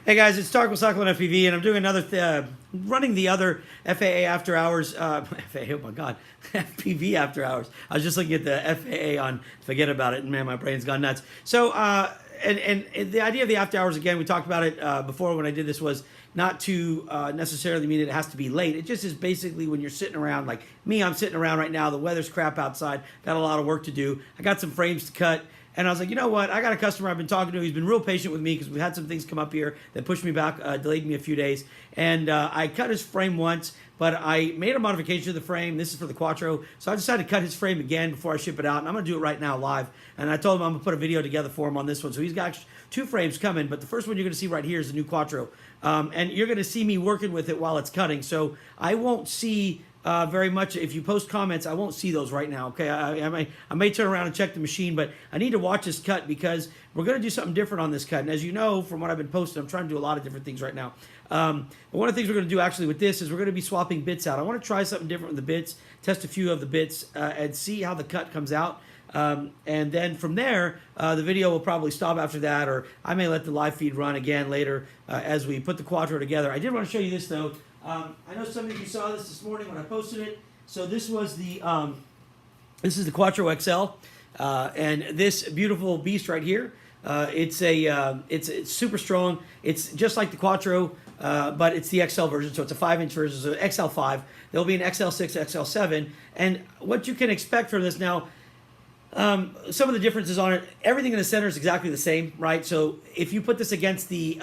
Hey guys, it's Cyclone FPV, and I'm doing another, running the other FAA after hours, FAA, oh my God, FPV after hours. I was just looking at the FAA on, forget about it, and man, my brain's gone nuts. So, and the idea of the after hours, again, we talked about it before when I did this, was not to necessarily mean it has to be late. It just is basically when you're sitting around, like me, I'm sitting around right now, the weather's crap outside, got a lot of work to do, I got some frames to cut. And I was like, you know what? I got a customer I've been talking to. He's been real patient with me because we had some things come up here that pushed me back, delayed me a few days. And I cut his frame once, but I made a modification to the frame. This is for the Quattro. So I decided to cut his frame again before I ship it out. And I'm going to do it right now live. And I told him I'm going to put a video together for him on this one. So he's got two frames coming. But the first one you're going to see right here is the new Quattro. And you're going to see me working with it while it's cutting. So I won't see very much. If you post comments, I won't see those right now. Okay, I may turn around and check the machine, but I need to watch this cut because we're going to do something different on this cut. And as you know from what I've been posting, I'm trying to do a lot of different things right now. But one of the things we're going to do actually with this is we're going to be swapping bits out. I want to try something different with the bits, test a few of the bits, and see how the cut comes out. And then from there, the video will probably stop after that, or I may let the live feed run again later as we put the Quattro together. I did want to show you this though. I know some of you saw this morning when I posted it. So this was the this is the Quattro XL, and this beautiful beast right here. It's super strong. It's just like the Quattro, but it's the XL version. So it's a 5-inch version, so XL5. There'll be an XL6, XL7, and what you can expect from this now. Some of the differences on it, everything in the center is exactly the same, right? So if you put this against the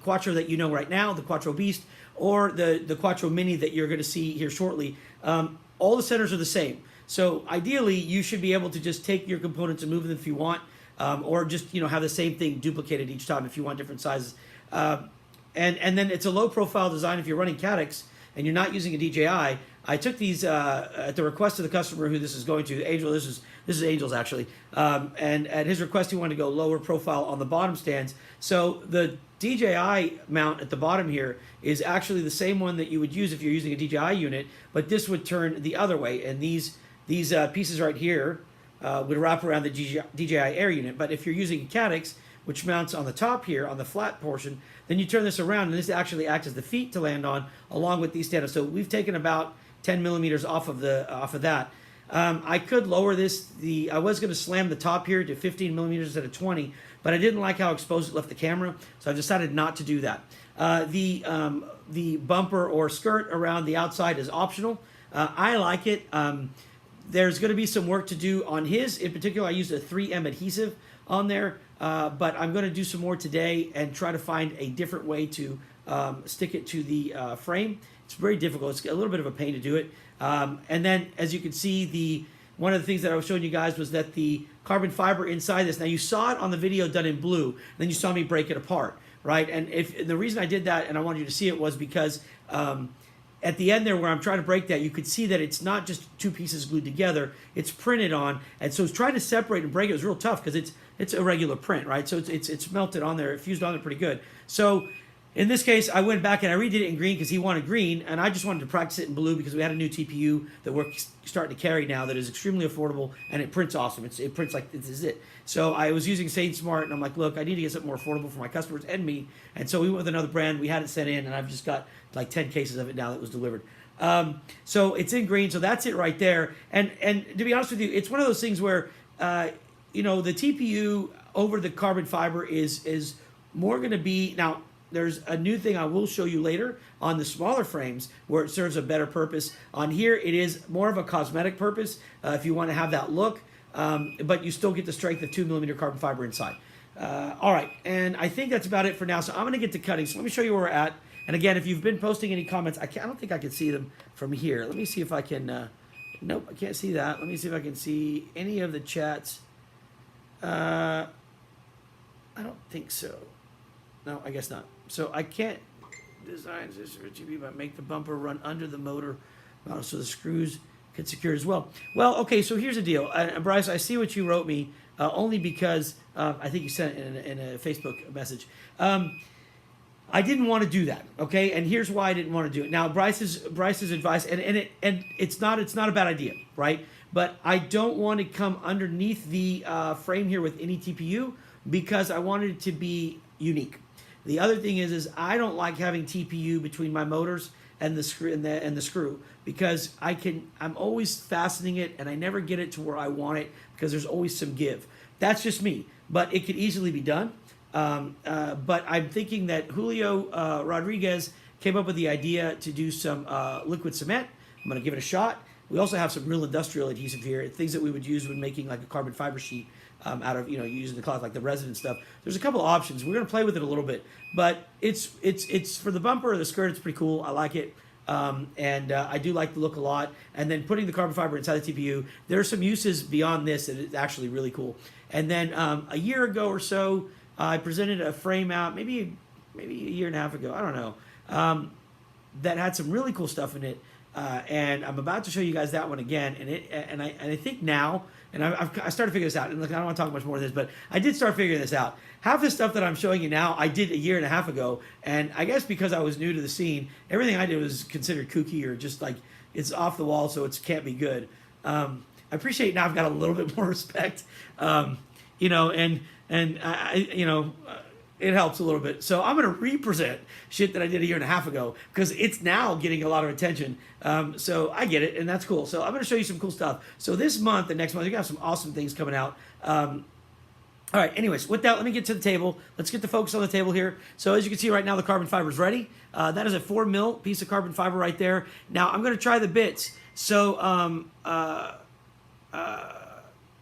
Quattro that you know right now, the Quattro Beast, or the Quattro Mini that you're going to see here shortly, all the centers are the same. So ideally, you should be able to just take your components and move them if you want, or just have the same thing duplicated each time if you want different sizes. And then it's a low profile design if you're running Caddx and you're not using a DJI. I took these at the request of the customer who this is going to, Angel. This is Angel's actually, and at his request he wanted to go lower profile on the bottom stands. So the DJI mount at the bottom here is actually the same one that you would use if you're using a DJI unit, but this would turn the other way, and these pieces right here would wrap around the DJI Air unit. But if you're using Caddx, which mounts on the top here on the flat portion, then you turn this around and this actually acts as the feet to land on along with these stands. So we've taken about 10 millimeters off of that. I could lower this. I was going to slam the top here to 15 millimeters instead of 20, but I didn't like how exposed it left the camera, so I decided not to do that. The bumper or skirt around the outside is optional. I like it. There's going to be some work to do on his. In particular, I used a 3M adhesive on there, but I'm going to do some more today and try to find a different way to stick it to the frame. It's very difficult. It's a little bit of a pain to do it. And then, as you can see, one of the things that I was showing you guys was that the carbon fiber inside this. Now, you saw it on the video done in blue. Then you saw me break it apart, right? And the reason I did that, and I wanted you to see it, was because at the end there where I'm trying to break that, you could see that it's not just two pieces glued together. It's printed on. And so trying to separate and break it was real tough because it's a regular print, right? So it's melted on there. It fused on there pretty good. So in this case, I went back and I redid it in green because he wanted green, and I just wanted to practice it in blue because we had a new TPU that we're starting to carry now that is extremely affordable, and it prints awesome. It prints like this is it. So I was using Sane Smart, and I'm like, look, I need to get something more affordable for my customers and me. And so we went with another brand. We had it sent in, and I've just got like 10 cases of it now that was delivered. So it's in green, so that's it right there. And to be honest with you, it's one of those things where, the TPU over the carbon fiber is more going to be, now, there's a new thing I will show you later on the smaller frames where it serves a better purpose. On here, it is more of a cosmetic purpose if you want to have that look, but you still get the strength of 2 millimeter carbon fiber inside. All right, and I think that's about it for now. So I'm going to get to cutting. So let me show you where we're at. And again, if you've been posting any comments, I don't think I can see them from here. Let me see if I can. Nope, I can't see that. Let me see if I can see any of the chats. I don't think so. No, I guess not. So I can't design this for GB, but make the bumper run under the motor so the screws can secure as well. Well, okay, so here's the deal. Bryce, I see what you wrote me, only because I think you sent it in a Facebook message. I didn't want to do that, okay? And here's why I didn't want to do it. Now, Bryce's advice, and it's not a bad idea, right? But I don't want to come underneath the frame here with any TPU because I wanted it to be unique. The other thing is I don't like having TPU between my motors and the screw and the screw, because I'm always fastening it and I never get it to where I want it because there's always some give. That's just me, but it could easily be done. But I'm thinking that Julio Rodriguez came up with the idea to do some liquid cement. I'm going to give it a shot. We also have some real industrial adhesive here, things that we would use when making like a carbon fiber sheet out of, using the cloth, like the resin stuff. There's a couple of options. We're going to play with it a little bit, but it's for the bumper or the skirt. It's pretty cool. I like it. And I do like the look a lot. And then putting the carbon fiber inside the TPU, there are some uses beyond this that is actually really cool. And then a year ago or so, I presented a frame out, maybe a year and a half ago, I don't know, that had some really cool stuff in it. And I'm about to show you guys that one again. And I think now, and I started figuring this out. And look, I don't want to talk much more of this, but I did start figuring this out. Half the stuff that I'm showing you now, I did a year and a half ago. And I guess because I was new to the scene, everything I did was considered kooky or just like it's off the wall, so it can't be good. I appreciate now I've got a little bit more respect, and it helps a little bit. So I'm going to represent shit that I did a year and a half ago because it's now getting a lot of attention. So I get it, and that's cool. So I'm going to show you some cool stuff. So this month and next month, you're going to have some awesome things coming out. All right, anyways, with that, let me get to the table. Let's get the focus on the table here. So as you can see right now, the carbon fiber is ready. That is a 4 mil piece of carbon fiber right there. Now I'm going to try the bits. So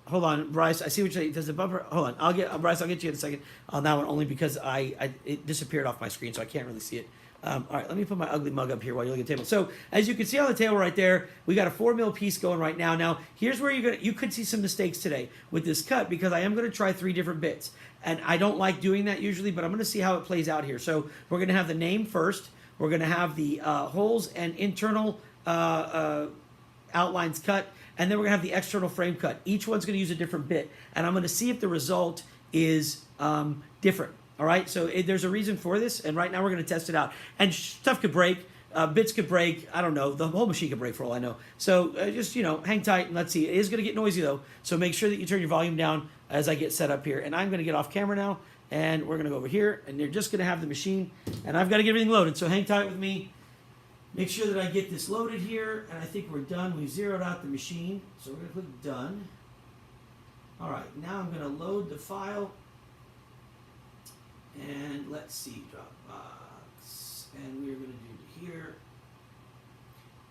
hold on, Bryce. I see what you're saying. Does the bumper? Hold on. Bryce, I'll get you in a second on that one, only because it disappeared off my screen, so I can't really see it. All right, let me put my ugly mug up here while you look at the table. So as you can see on the table right there, we got a 4 mil piece going right now. Now here's where you could see some mistakes today with this cut, because I am going to try 3 different bits, and I don't like doing that usually, but I'm going to see how it plays out here. So we're going to have the name first. We're going to have the holes and internal outlines cut. And then we're going to have the external frame cut. Each one's going to use a different bit. And I'm going to see if the result is different. All right? So there's a reason for this. And right now we're going to test it out. And stuff could break. Bits could break. I don't know. The whole machine could break for all I know. So just, hang tight and let's see. It is going to get noisy, though. So make sure that you turn your volume down as I get set up here. And I'm going to get off camera now. And we're going to go over here. And they're just going to have the machine. And I've got to get everything loaded. So hang tight with me. Make sure that I get this loaded here, and I think we're done. We've zeroed out the machine, so we're going to click Done. All right, now I'm going to load the file, and let's see, Dropbox, and we're going to do here.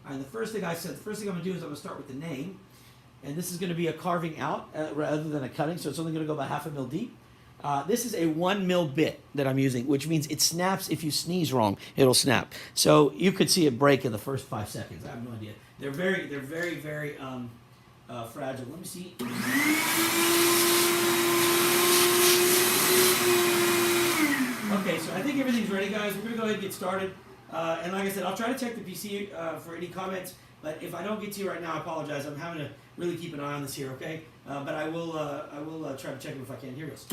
All right, the first thing I'm going to do is I'm going to start with the name, and this is going to be a carving out rather than a cutting, so it's only going to go about 1/2 mil deep. This is a 1 mil bit that I'm using, which means it snaps. If you sneeze wrong, it'll snap. So you could see it break in the first 5 seconds. I have no idea. They're very fragile. Let me see. Okay, so I think everything's ready, guys. We're gonna go ahead and get started. And like I said, I'll try to check the PC for any comments. But if I don't get to you right now, I apologize. I'm having to really keep an eye on this here, okay? But I will try to check it if I can. Here goes.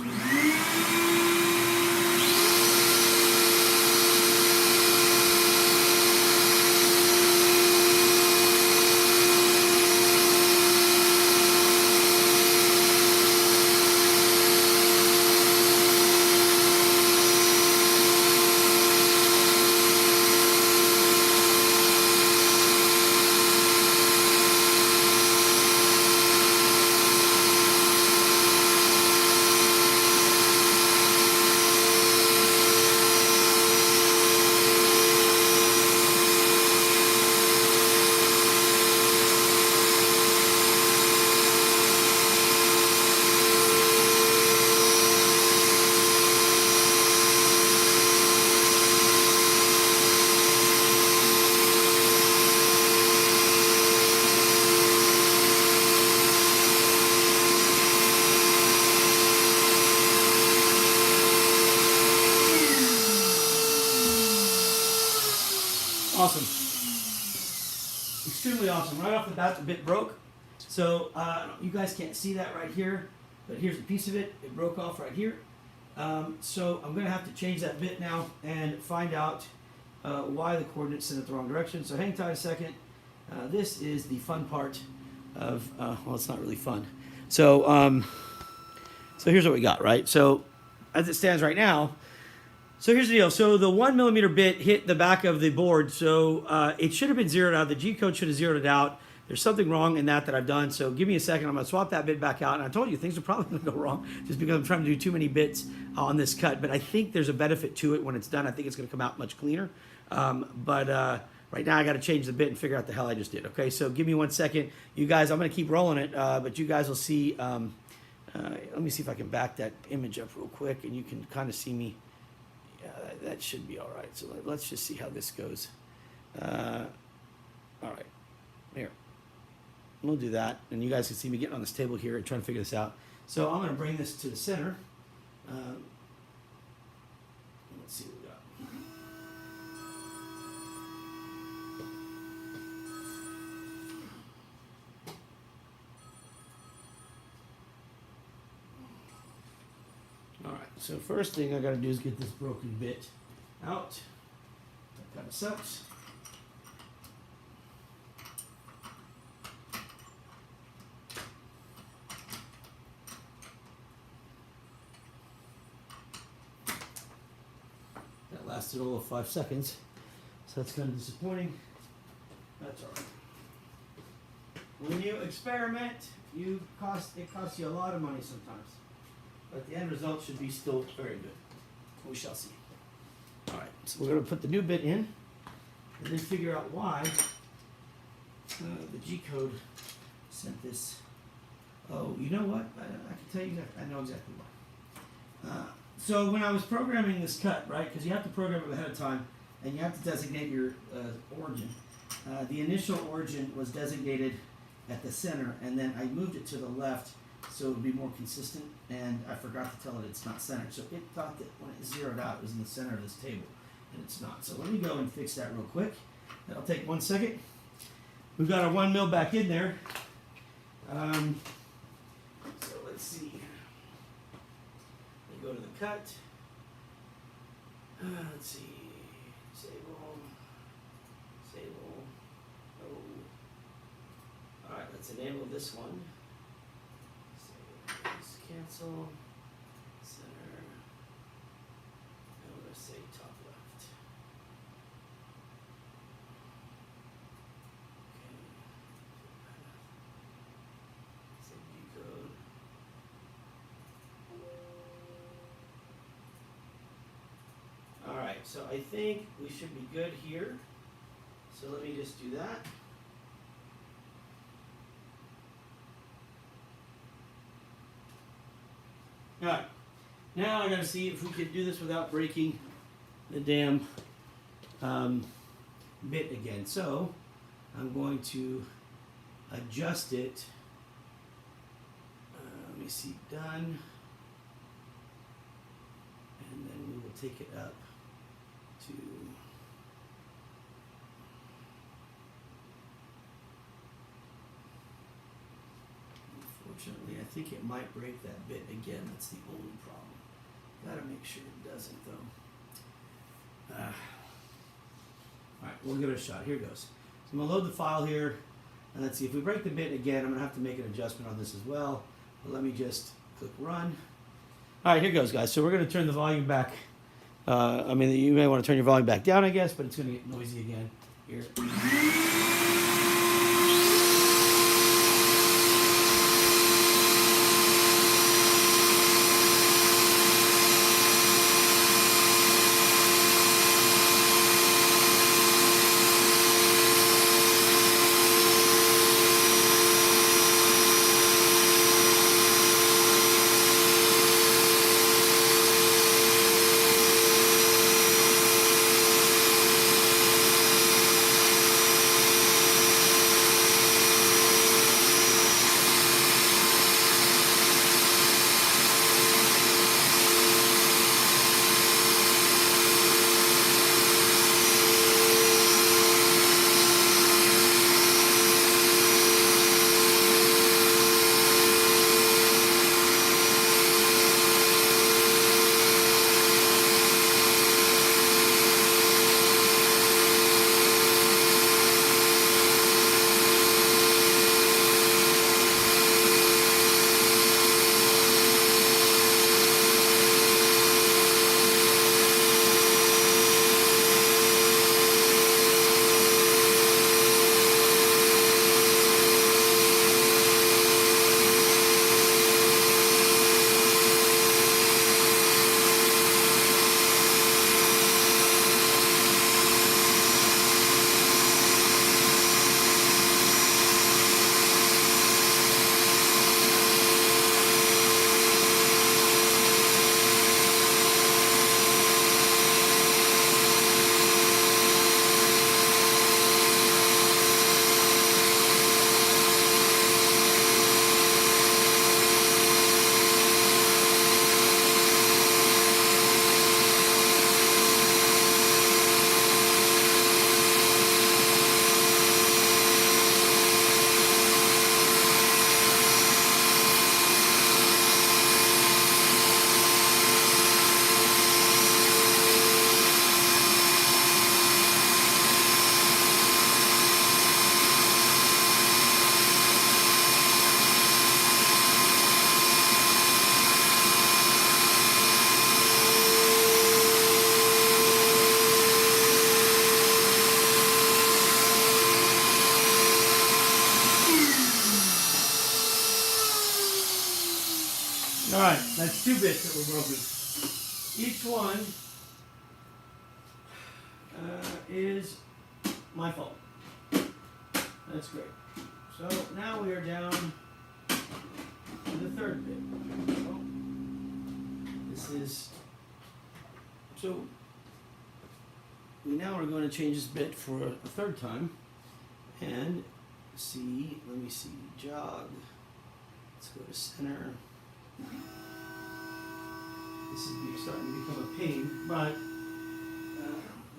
Awesome. Extremely awesome. Right off the bat, the bit broke. So you guys can't see that right here, but here's a piece of it. It broke off right here. So I'm going to have to change that bit now and find out why the coordinates sent it the wrong direction. So hang tight a second. This is the fun part of, well, it's not really fun. So, so here's what we got, right? So as it stands right now, So here's the deal. So the 1mm bit hit the back of the board, so it should have been zeroed out. The G code should have zeroed it out. There's something wrong in that I've done. So give me a second. I'm going to swap that bit back out. And I told you things are probably going to go wrong just because I'm trying to do too many bits on this cut. But I think there's a benefit to it when it's done. I think it's going to come out much cleaner. Right now I got to change the bit and figure out the hell I just did. Okay, so give me 1 second. You guys, I'm going to keep rolling it, but you guys will see. Let me see if I can back that image up real quick, and you can kind of see me. Yeah, that should be all right. So let's just see how this goes. All right, here. We'll do that, and you guys can see me getting on this table here and trying to figure this out. So I'm going to bring this to the center. Let's see what we got. All right, so first thing I got to do is get this broken bit out. That kind of sucks. That lasted all of 5 seconds, so that's kind of disappointing. That's all right. When you experiment, it costs you a lot of money sometimes. But the end result should be still very good. We shall see. All right, so we're going to put the new bit in and then figure out why the G code sent this. Oh, you know what? I can tell you exactly. I know exactly why. So when I was programming this cut, right, because you have to program it ahead of time and you have to designate your origin. The initial origin was designated at the center, and then I moved it to the left so it would be more consistent, and I forgot to tell it it's not centered. So it thought that when it zeroed out, it was in the center of this table, and it's not. So let me go and fix that real quick. That'll take 1 second. We've got our 1mm back in there. So let's see. Let me go to the cut. Let's see. Sable. Oh. All right, let's enable this one. Cancel, center, and we're going to say top left. Okay. Say G code. All right, so I think we should be good here. So let me just do that. All right, now I got to see if we can do this without breaking the damn bit again. So I'm going to adjust it. Let me see, done. And then we will take it up to unfortunately, I think it might break that bit again. That's the only problem. Gotta make sure it doesn't, though. Alright, we'll give it a shot. Here goes. So I'm going to load the file here. And let's see. If we break the bit again, I'm going to have to make an adjustment on this as well. But let me just click run. Alright, here goes, guys. So we're going to turn the volume back. You may want to turn your volume back down, I guess, but it's going to get noisy again here. That's 2 bits that were broken. Each one is my fault. That's great. So now we are down to the 3rd bit. So this is, so we now are going to change this bit for a 3rd time and see, let me see, jog. Let's go to center. This is starting to become a pain, but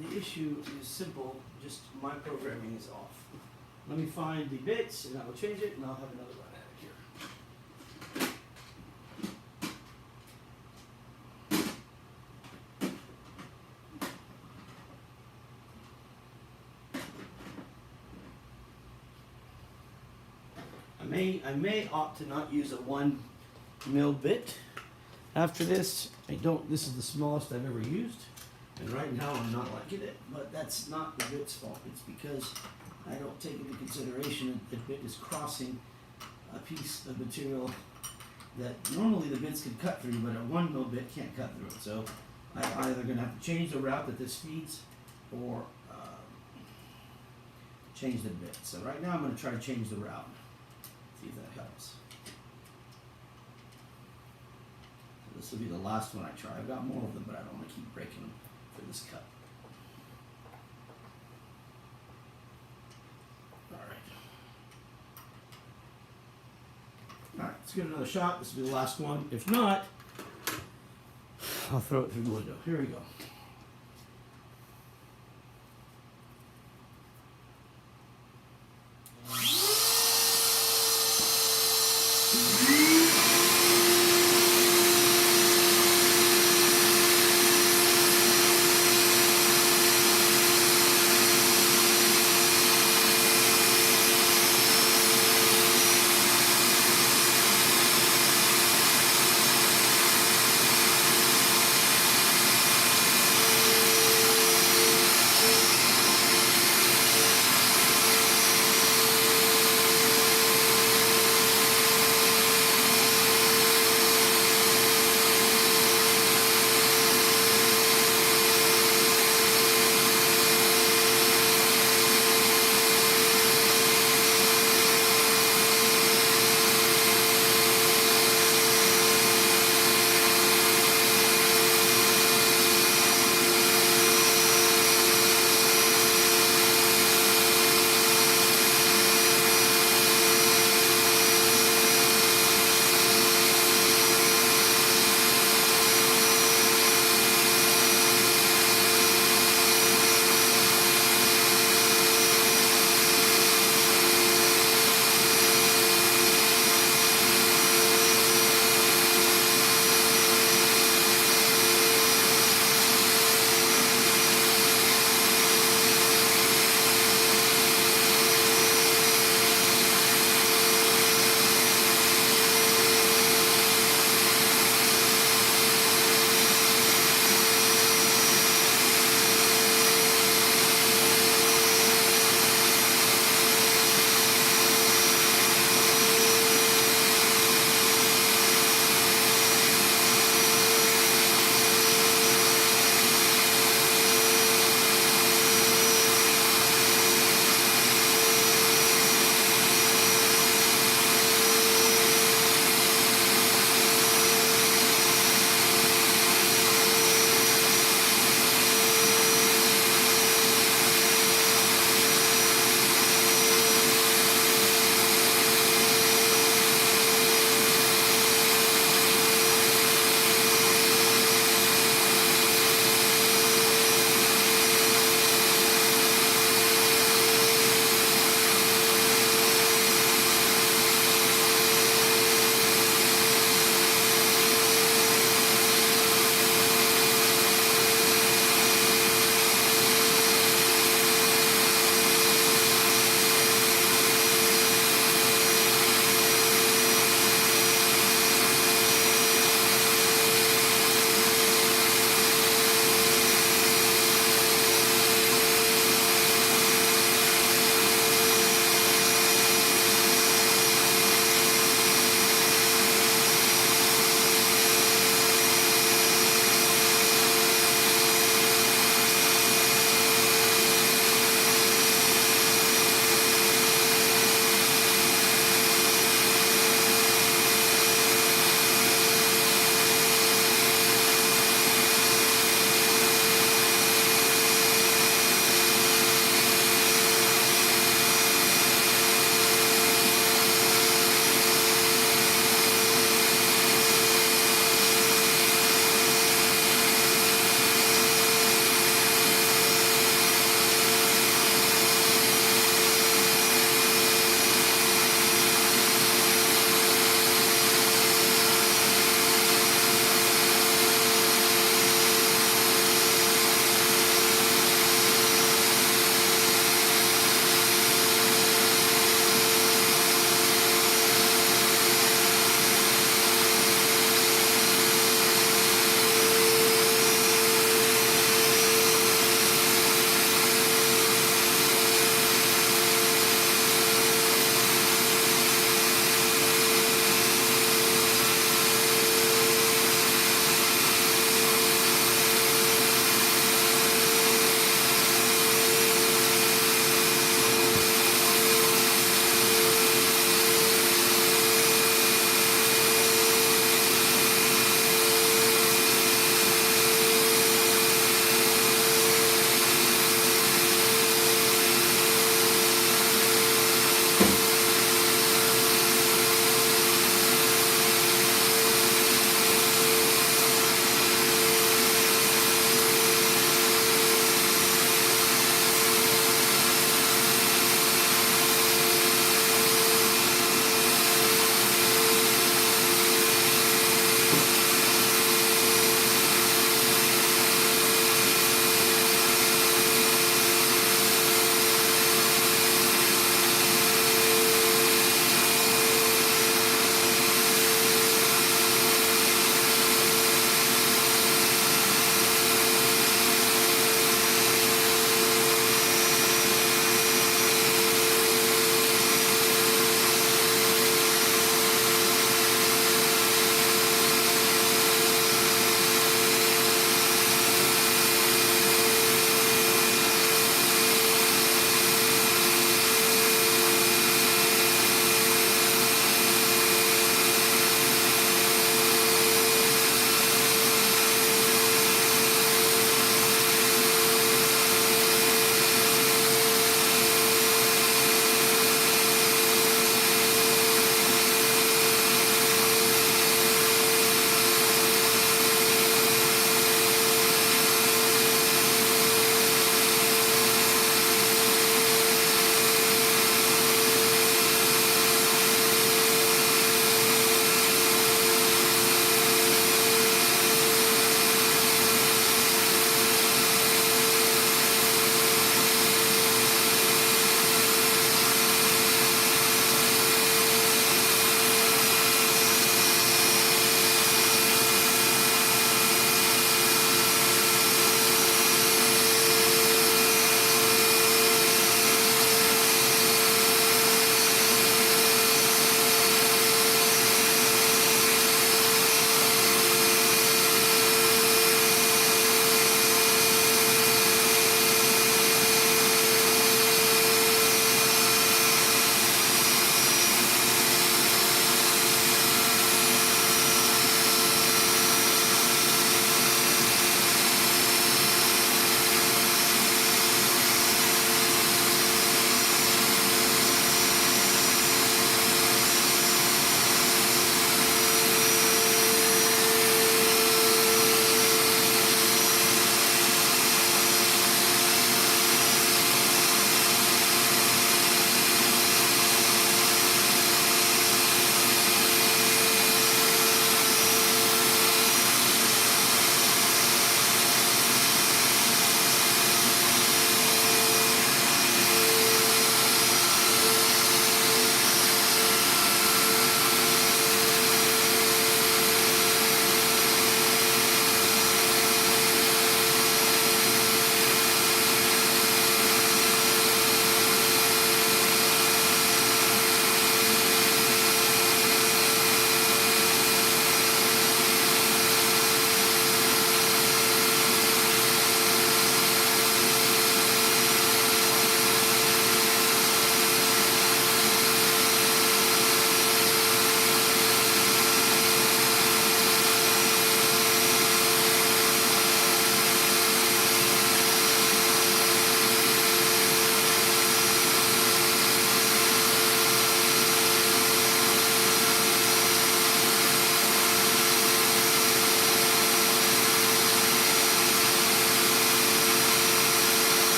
the issue is simple, just my programming is off. Let me find the bits and I will change it and I'll have another run at it here. I may opt to not use a 1 mil bit. After this, this is the smallest I've ever used. And right now I'm not liking it, but that's not the bit's fault. It's because I don't take into consideration that the bit is crossing a piece of material that normally the bits can cut through, but a 1 mil bit can't cut through it. So I'm either going to have to change the route that this feeds or change the bit. So right now I'm going to try to change the route. See if that helps. So this will be the last one I try. I've got more of them, but I don't want to keep breaking them for this cut. Alright, let's give it another shot. This will be the last one. If not, I'll throw it through the window. Here we go.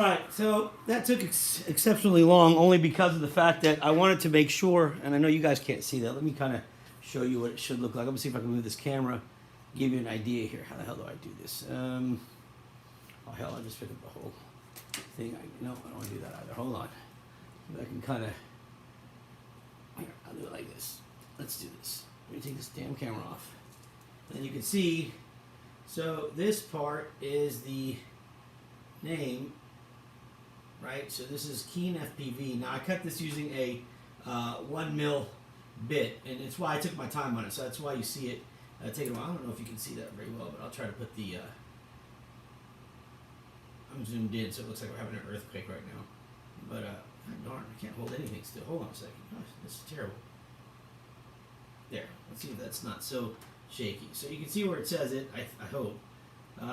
All right, so that took exceptionally long, only because of the fact that I wanted to make sure, and I know you guys can't see that. Let me kind of show you what it should look like. Let me see if I can move this camera, give you an idea here. How the hell do I do this? Oh hell, I just picked up the whole thing. No, I don't want to do that either. Hold on. I can kind of. I'll do it like this. Let's do this. Let me take this damn camera off. And you can see. So this part is the name. Right, so this is Keen FPV. Now I cut this using a 1 mil bit, and it's why I took my time on it. So that's why you see it taking a while. I don't know if you can see that very well, but I'll try to put the. I'm zoomed in, so it looks like we're having an earthquake right now. But darn, I can't hold anything still. Hold on a second. Gosh, this is terrible. There. Let's see if that's not so shaky. So you can see where it says it. I hope.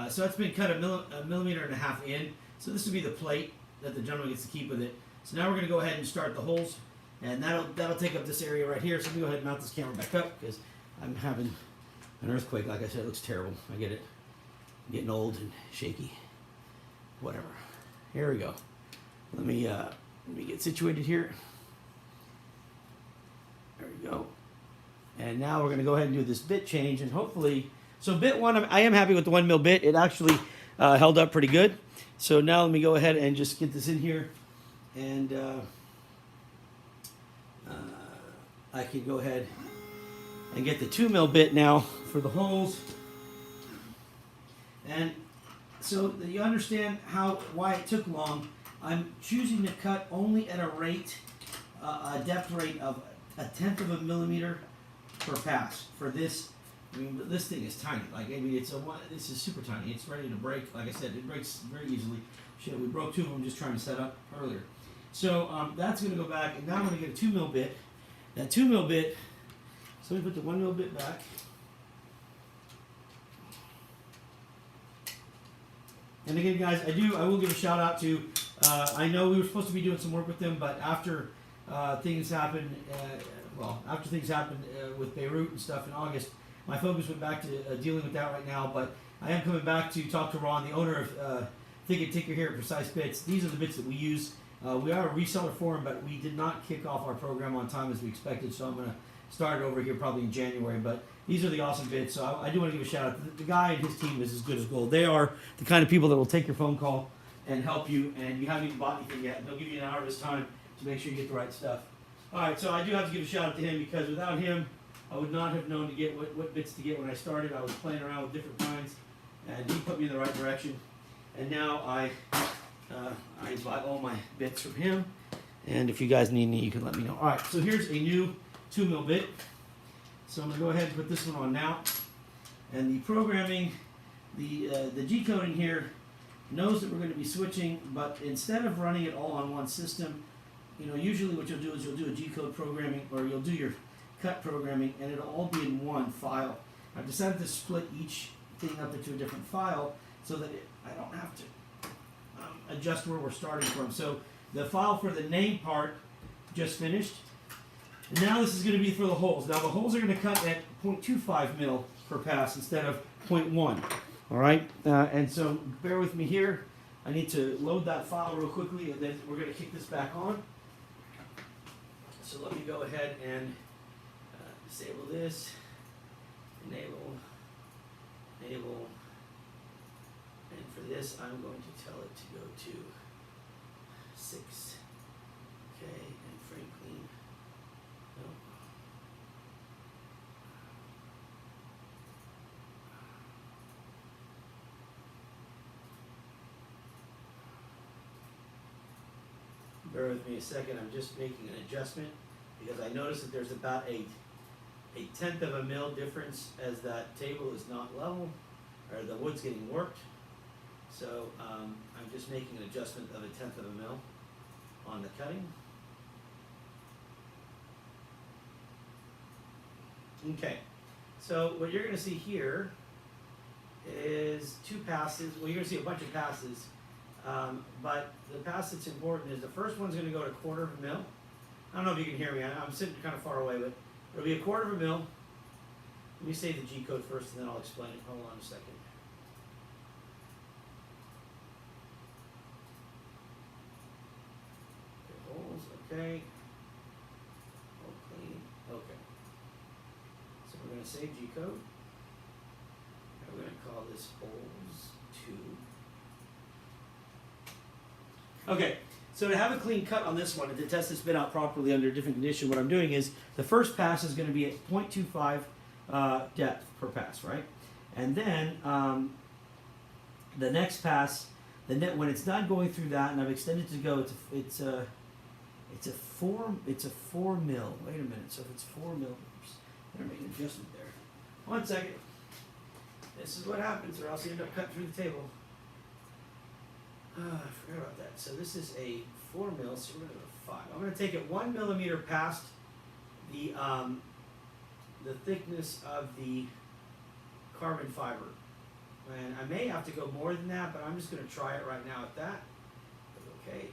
So it's been cut a millimeter and a half in. So this would be the plate that the gentleman gets to keep with it. So now we're going to go ahead and start the holes, and that'll take up this area right here. So let me go ahead and mount this camera back up because I'm having an earthquake. Like I said, it looks terrible. I get it. I'm getting old and shaky. Whatever. Here we go. Let me get situated here. There we go. And now we're going to go ahead and do this bit change, and hopefully, so bit one, I am happy with the 1 mil bit. It actually held up pretty good. So now let me go ahead and just get this in here, and I can go ahead and get the 2 mil bit now for the holes. And so you understand why it took long. I'm choosing to cut only at a depth rate of 1/10 of a millimeter per pass for this. I mean, this thing is tiny. Like, I mean, this is super tiny. It's ready to break. Like I said, it breaks very easily. Shit, we broke 2 of them just trying to set up earlier. So that's going to go back, and now I'm going to get a 2 mil bit. That 2 mil bit, so let me put the 1 mil bit back. And again, guys, I will give a shout out to, I know we were supposed to be doing some work with them, but after things happened, with Beirut and stuff in August, my focus went back to dealing with that right now, but I am coming back to talk to Ron, the owner of Think and Tinker here at Precise Bits. These are the bits that we use. We are a reseller for them, but we did not kick off our program on time as we expected, so I'm going to start it over here probably in January. But these are the awesome bits, so I do want to give a shout out. The guy and his team is as good as gold. They are the kind of people that will take your phone call and help you, and you haven't even bought anything yet. They'll give you an hour of his time to make sure you get the right stuff. All right, so I do have to give a shout out to him, because without him, I would not have known to get what bits to get when I started. I was playing around with different kinds, and he put me in the right direction. And now I buy all my bits from him. And if you guys need any, you can let me know. All right, so here's a new 2 mil bit. So I'm going to go ahead and put this one on now. And the programming, the G coding here knows that we're going to be switching, but instead of running it all on one system, usually what you'll do is you'll do a G code programming, or you'll do your cut programming, and it'll all be in one file. I've decided to split each thing up into a different file so that I don't have to adjust where we're starting from. So the file for the name part just finished. And now this is going to be for the holes. Now the holes are going to cut at 0.25 mil per pass instead of 0.1. All right, and so bear with me here. I need to load that file real quickly, and then we're going to kick this back on. So let me go ahead and disable this, enable, and for this I'm going to tell it to go to 6K and frame clean. No. Bear with me a second, I'm just making an adjustment because I noticed that there's about a 1/10 of a mil difference as that table is not level, or the wood's getting worked. So I'm just making an adjustment of a 1/10 of a mil on the cutting. Okay, so what you're going to see here is 2 passes. Well, you're going to see a bunch of passes, but the pass that's important is the first one's going to go to 1/4 of a mil. I don't know if you can hear me. I'm sitting kind of far away, but it'll be a 1/4 of a mil. Let me say the G code first, and then I'll explain it. Hold on a second. Okay. All clean. Okay. So we're going to save G code. And we're going to call this holes 2. Okay. So to have a clean cut on this one and to test this bit out properly under a different condition, what I'm doing is the first pass is going to be at 0.25 depth per pass, right? And then the next pass, when it's done going through that, and I've extended to go, it's a 4 mil. Wait a minute. So if it's 4 mil, oops, better make an adjustment there. 1 second. This is what happens, or else you end up cutting through the table. I forgot about that. So this is a 4 mil, so we're going to go to 5. I'm going to take it 1 millimeter past the thickness of the carbon fiber. And I may have to go more than that, but I'm just going to try it right now at that. Okay.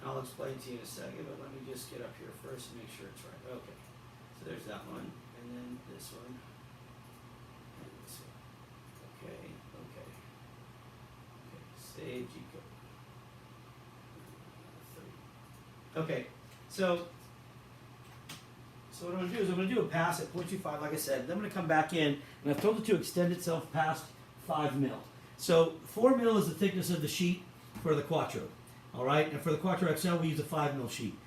And I'll explain to you in a second, but let me just get up here first and make sure it's right. Okay. So there's that one, and then this one, and this one. Okay, okay. Okay, save G code. Okay, so what I'm going to do is I'm going to do a pass at 0.25, like I said. Then I'm going to come back in, and I've told it to extend itself past 5 mil. So 4 mil is the thickness of the sheet for the Quattro. All right, and for the Quattro XL, we use a 5 mil sheet.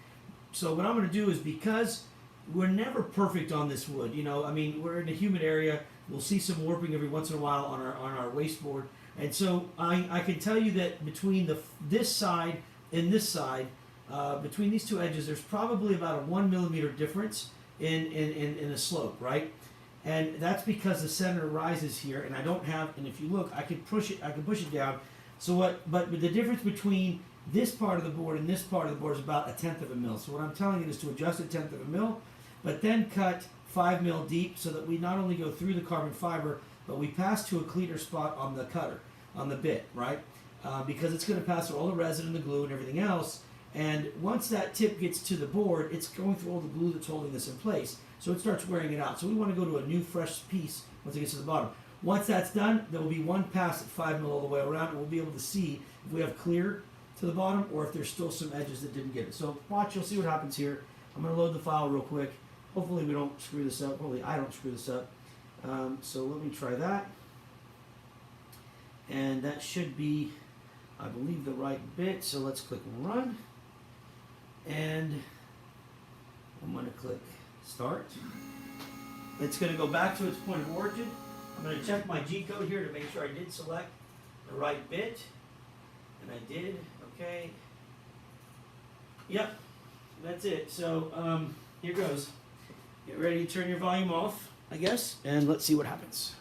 So what I'm going to do is, because we're never perfect on this wood, you know, I mean, we're in a humid area. We'll see some warping every once in a while on our wasteboard. And so I can tell you that between this side and this side, between these two edges, there's probably about a 1 millimeter difference in the slope, right? And that's because the center rises here, and I don't have, and if you look, I can push it down. So but the difference between this part of the board and this part of the board is about 1/10 of a mil. So what I'm telling you is to adjust 1/10 of a mil, but then cut 5 mil deep so that we not only go through the carbon fiber, but we pass to a cleaner spot on the cutter, on the bit, right? Because it's going to pass through all the resin and the glue and everything else. And once that tip gets to the board, it's going through all the glue that's holding this in place. So it starts wearing it out. So we want to go to a new fresh piece once it gets to the bottom. Once that's done, there will be one pass at 5 mil all the way around, and we'll be able to see if we have clear to the bottom or if there's still some edges that didn't get it. So watch, you'll see what happens here. I'm going to load the file real quick. Hopefully we don't screw this up. Hopefully I don't screw this up. So let me try that. And that should be, I believe, the right bit. So let's click run. And I'm going to click start. It's going to go back to its point of origin. I'm going to check my G code here to make sure I did select the right bit. And I did. Okay. Yep. That's it. So here goes. Get ready to turn your volume off, I guess, and let's see what happens.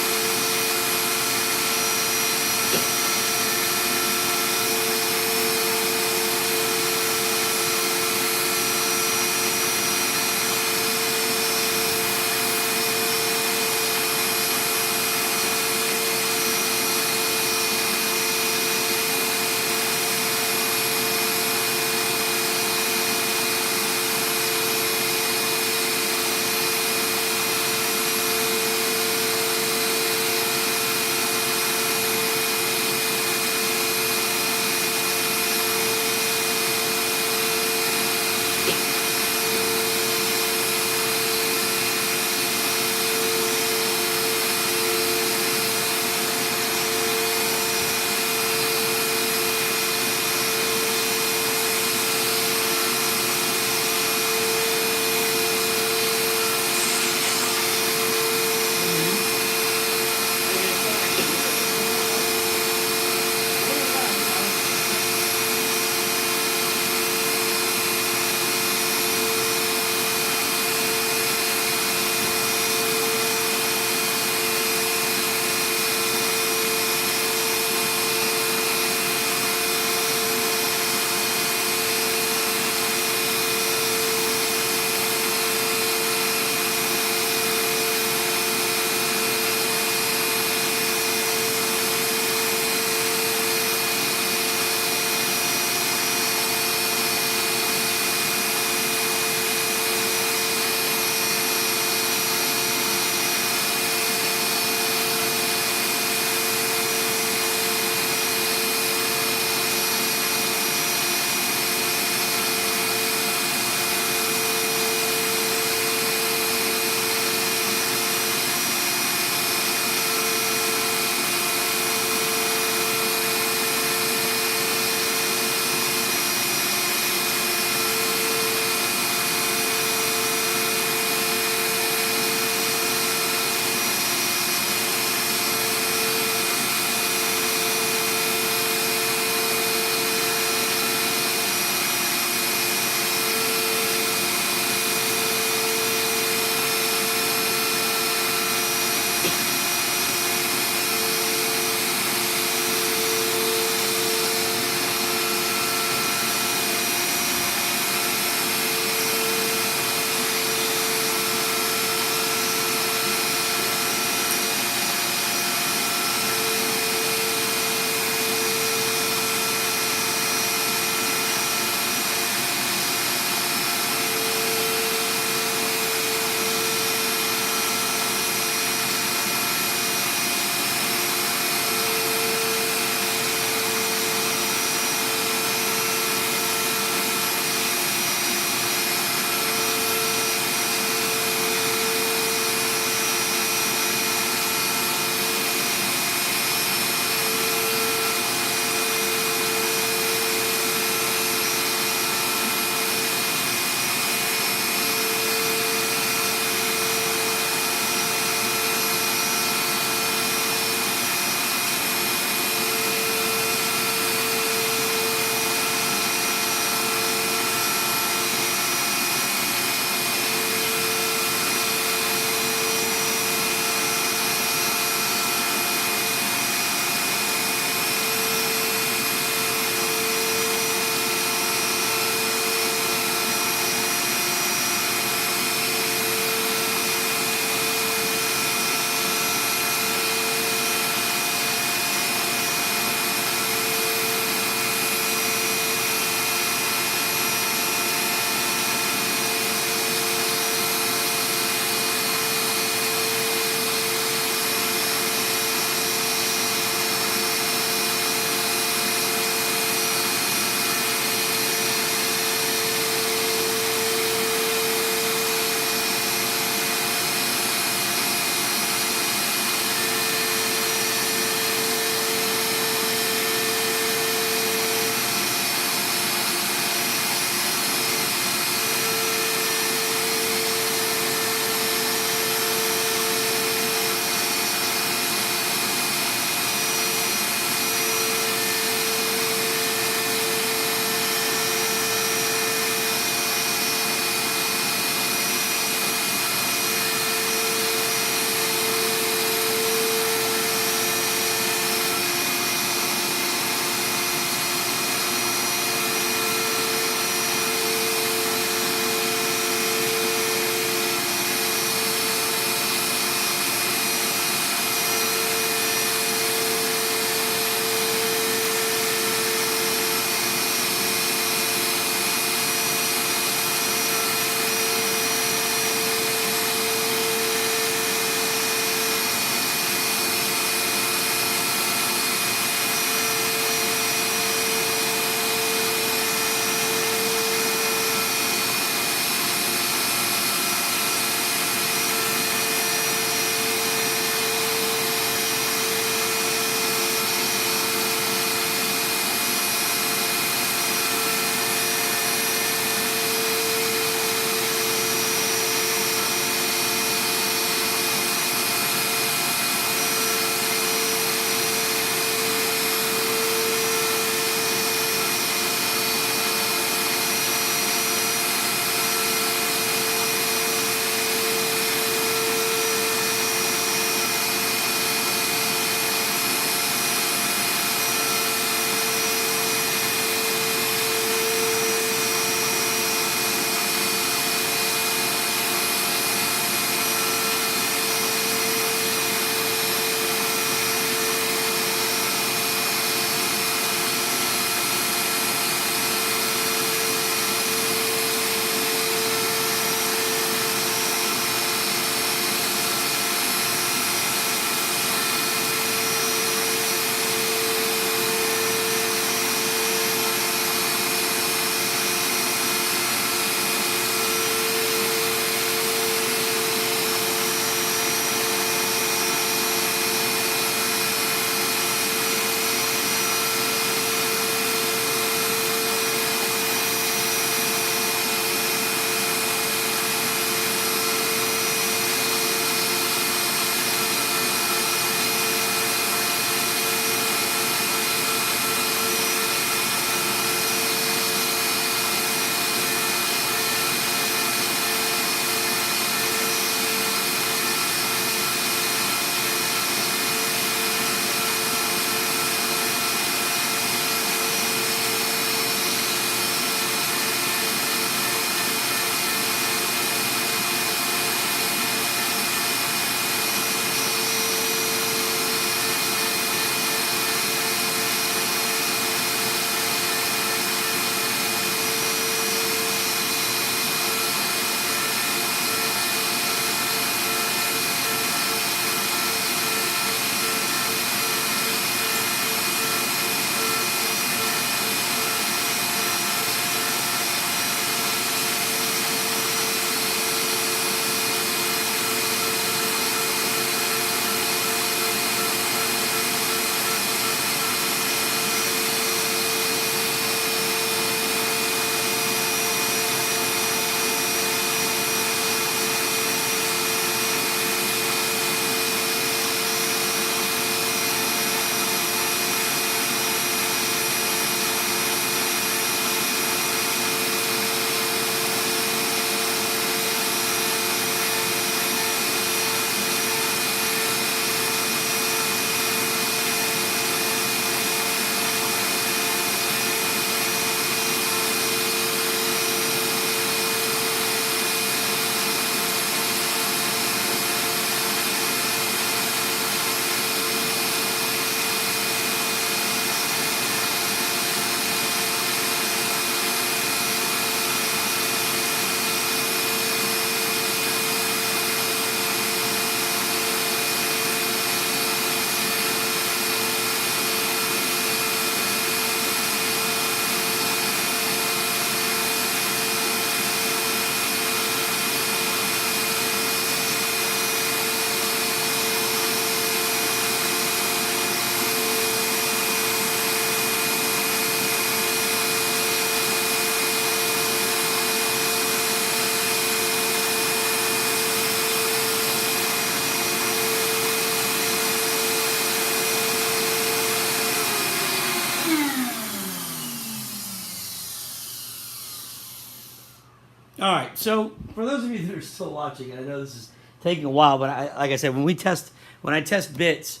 All right. So for those of you that are still watching, and I know this is taking a while, but like I said, when I test bits,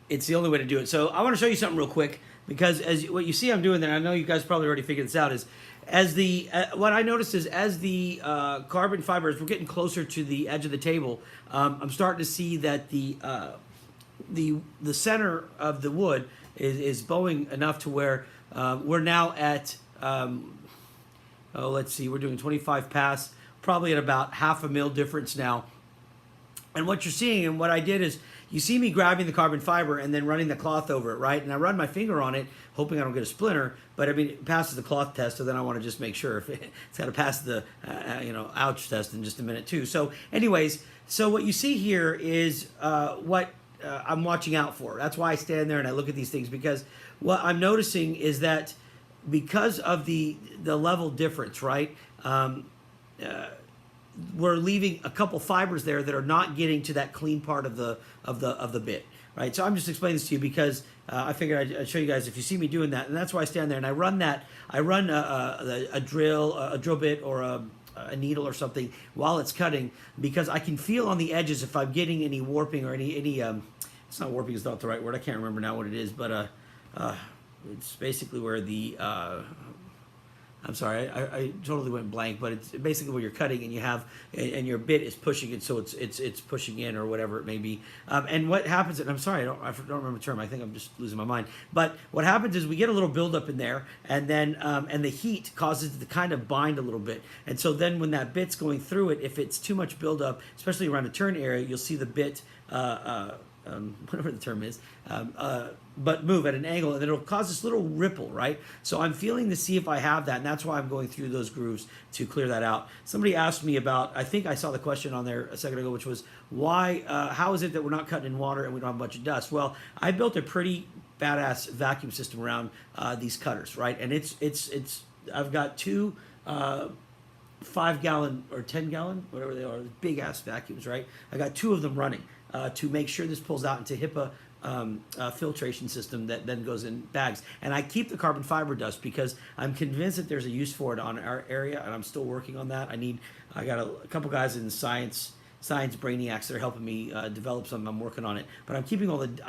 it's the only way to do it. So I want to show you something real quick because what you see I'm doing there, I know you guys probably already figured this out, is what I noticed is as the carbon fibers, we're getting closer to the edge of the table, I'm starting to see that the center of the wood is bowing enough to where we're now at, let's see, we're doing 25 pass, probably at about half a mil difference now. And what you're seeing, and what I did is, you see me grabbing the carbon fiber and then running the cloth over it, right? And I run my finger on it, hoping I don't get a splinter, but I mean, it passes the cloth test, so then I want to just make sure if it's got to pass the, ouch test in just a minute too. So anyways, so what you see here is what I'm watching out for. That's why I stand there and I look at these things, because what I'm noticing is that because of the level difference, right? We're leaving a couple fibers there that are not getting to that clean part of the bit, right? So I'm just explaining this to you because I figured I'd show you guys if you see me doing that, and that's why I stand there and I run that. I run a drill bit or a needle or something while it's cutting, because I can feel on the edges if I'm getting any warping or any it's not warping, is not the right word. I can't remember now what it is, but it's basically where the I'm sorry, I totally went blank, but it's basically where you're cutting and you have, and your bit is pushing it, so it's pushing in or whatever it may be. And what happens, and I'm sorry, I don't remember the term. I think I'm just losing my mind. But what happens is we get a little buildup in there, and then and the heat causes it to kind of bind a little bit. And so then when that bit's going through it, if it's too much buildup, especially around the turn area, you'll see the bit. Whatever the term is, but move at an angle, and it'll cause this little ripple, right? So I'm feeling to see if I have that, and that's why I'm going through those grooves to clear that out. Somebody asked me about, I think I saw the question on there a second ago, which was, why, how is it that we're not cutting in water and we don't have a bunch of dust? Well, I built a pretty badass vacuum system around these cutters, right? And I've got two 5-gallon or 10-gallon, whatever they are, big ass vacuums, right? I got two of them running to make sure this pulls out into HIPAA filtration system that then goes in bags. And I keep the carbon fiber dust because I'm convinced that there's a use for it on our area, and I'm still working on that. I got a couple guys in science brainiacs that are helping me develop something. I'm working on it, but I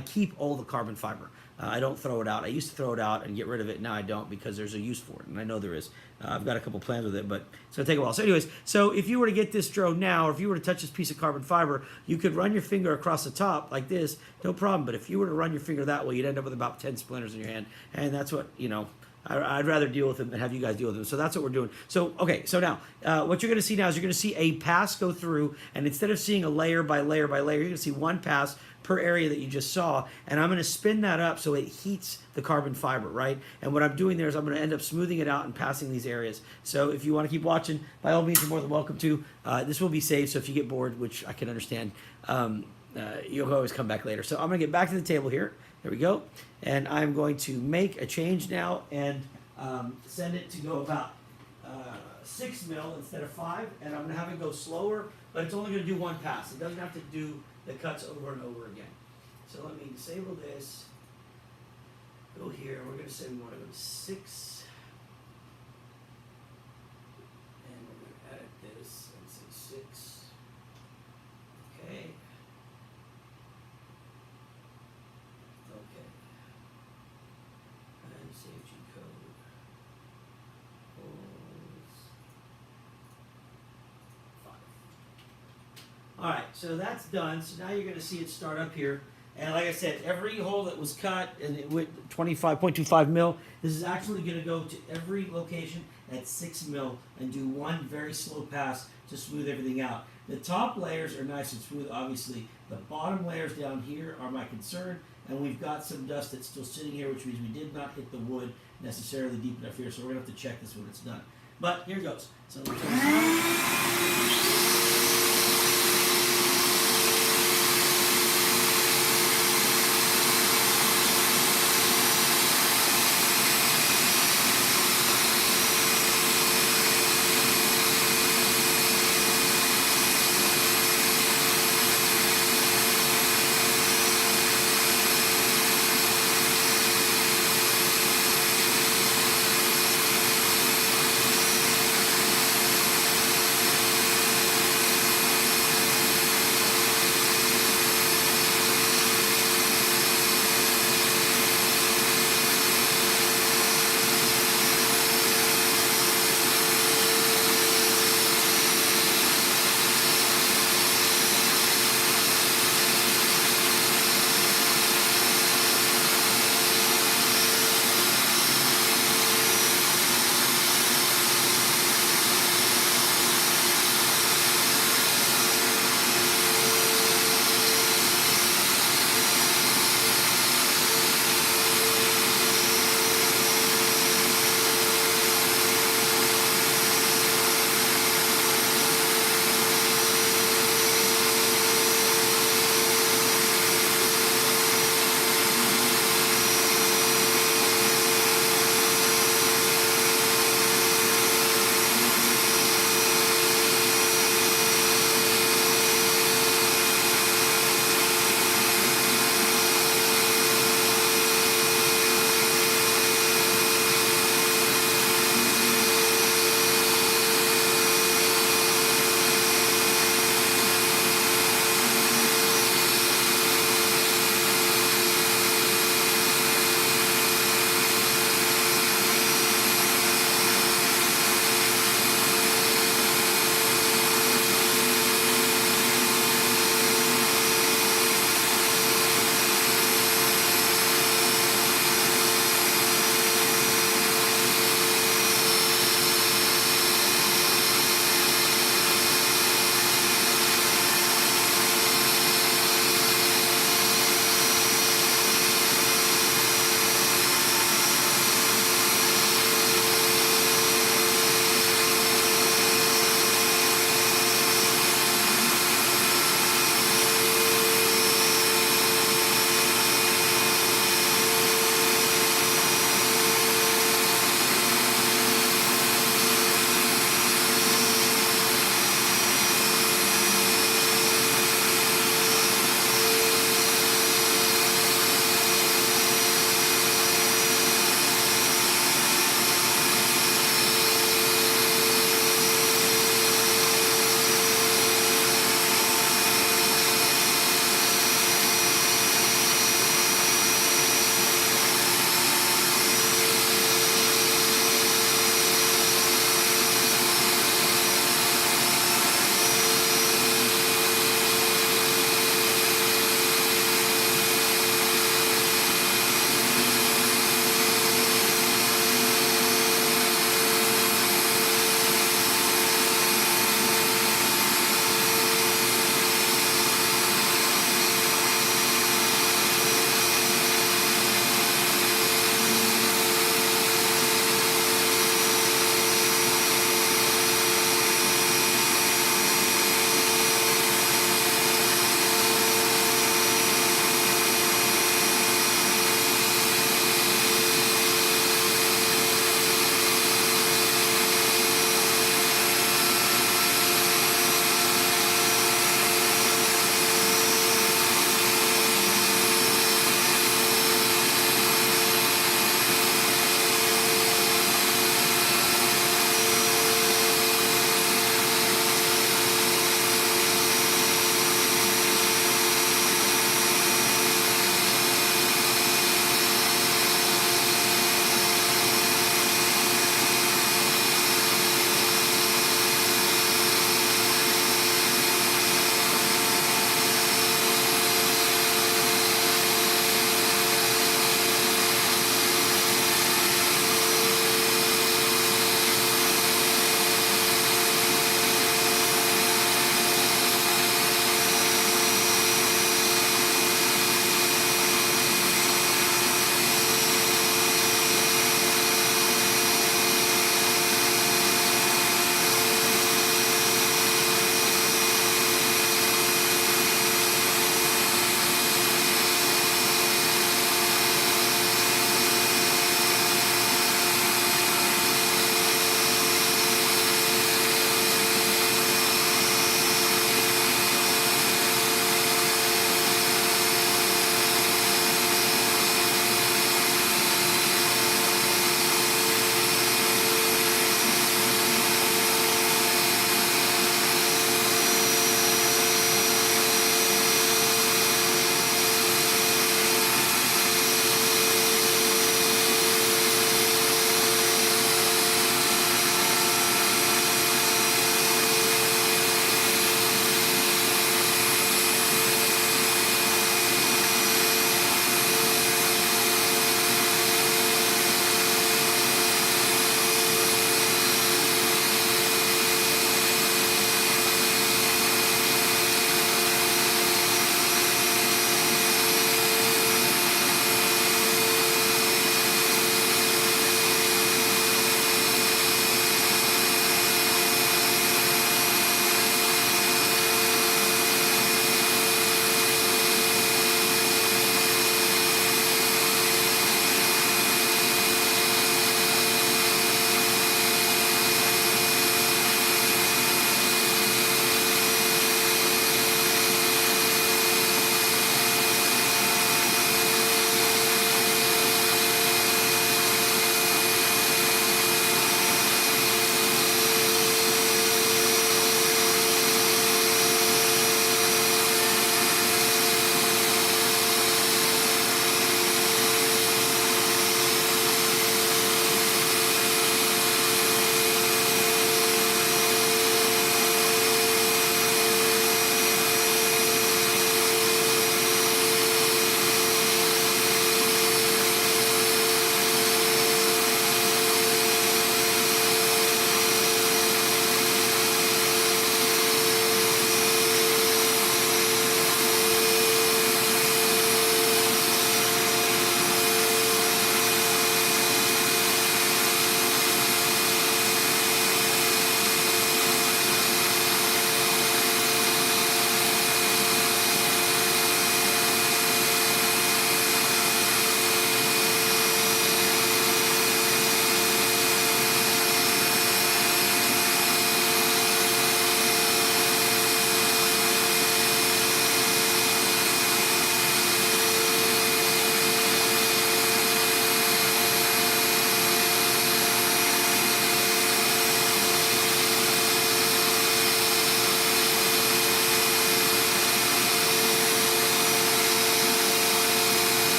keep all the carbon fiber. I don't throw it out. I used to throw it out and get rid of it. Now I don't, because there's a use for it, and I know there is. I've got a couple plans with it, but it's gonna take a while. So anyways, so if you were to get this drone now, or if you were to touch this piece of carbon fiber, you could run your finger across the top like this, no problem. But if you were to run your finger that way, you'd end up with about 10 splinters in your hand, and that's what, I'd rather deal with them than have you guys deal with them. So that's what we're doing. So, okay, so now, what you're going to see now is you're going to see a pass go through, and instead of seeing a layer by layer by layer, you're going to see one pass per area that you just saw, and I'm going to spin that up so it heats the carbon fiber, right? And what I'm doing there is I'm going to end up smoothing it out and passing these areas. So if you want to keep watching, by all means, you're more than welcome to. This will be saved, so if you get bored, which I can understand, you'll always come back later. So I'm going to get back to the table here. There we go. And I'm going to make a change now and send it to go about 6 mil instead of 5. And I'm going to have it go slower, but it's only going to do one pass. It doesn't have to do the cuts over and over again. So let me disable this. Go here. We're going to say we want to go to 6. And we're going to edit this and say 6. Okay. Save G code. All right, so that's done. So now you're going to see it start up here. And like I said, every hole that was cut, and it went 25.25 mil, this is actually going to go to every location at 6 mil and do one very slow pass to smooth everything out. The top layers are nice and smooth, obviously. The bottom layers down here are my concern. And we've got some dust that's still sitting here, which means we did not hit the wood necessarily deep enough here. So we're going to have to check this when it's done. But here goes. So let me turn this on.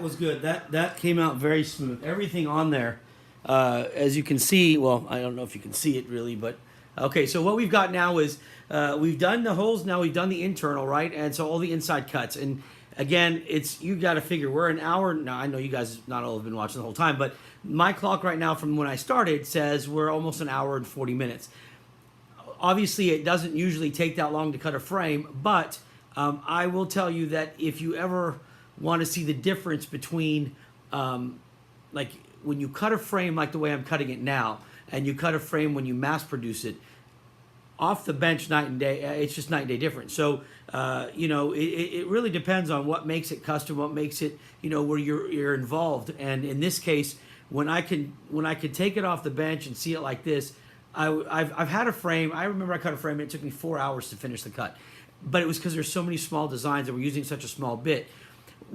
was good. That came out very smooth. Everything on there, as you can see. Well, I don't know if you can see it really, but okay. So what we've got now is we've done the holes. Now we've done the internal, right? And so all the inside cuts. And again, it's you got to figure we're an hour. Now I know you guys not all have been watching the whole time, but my clock right now from when I started says we're almost an hour and 40 minutes. Obviously, it doesn't usually take that long to cut a frame, but I will tell you that if you ever want to see the difference between like when you cut a frame like the way I'm cutting it now, and you cut a frame when you mass produce it, off the bench night and day, it's just night and day different. So you know, it really depends on what makes it custom, what makes it, you know, where you're involved. And in this case, when I can take it off the bench and see it like this, I've had a frame. I remember I cut a frame and it took me 4 hours to finish the cut, but it was because there's so many small designs and we're using such a small bit.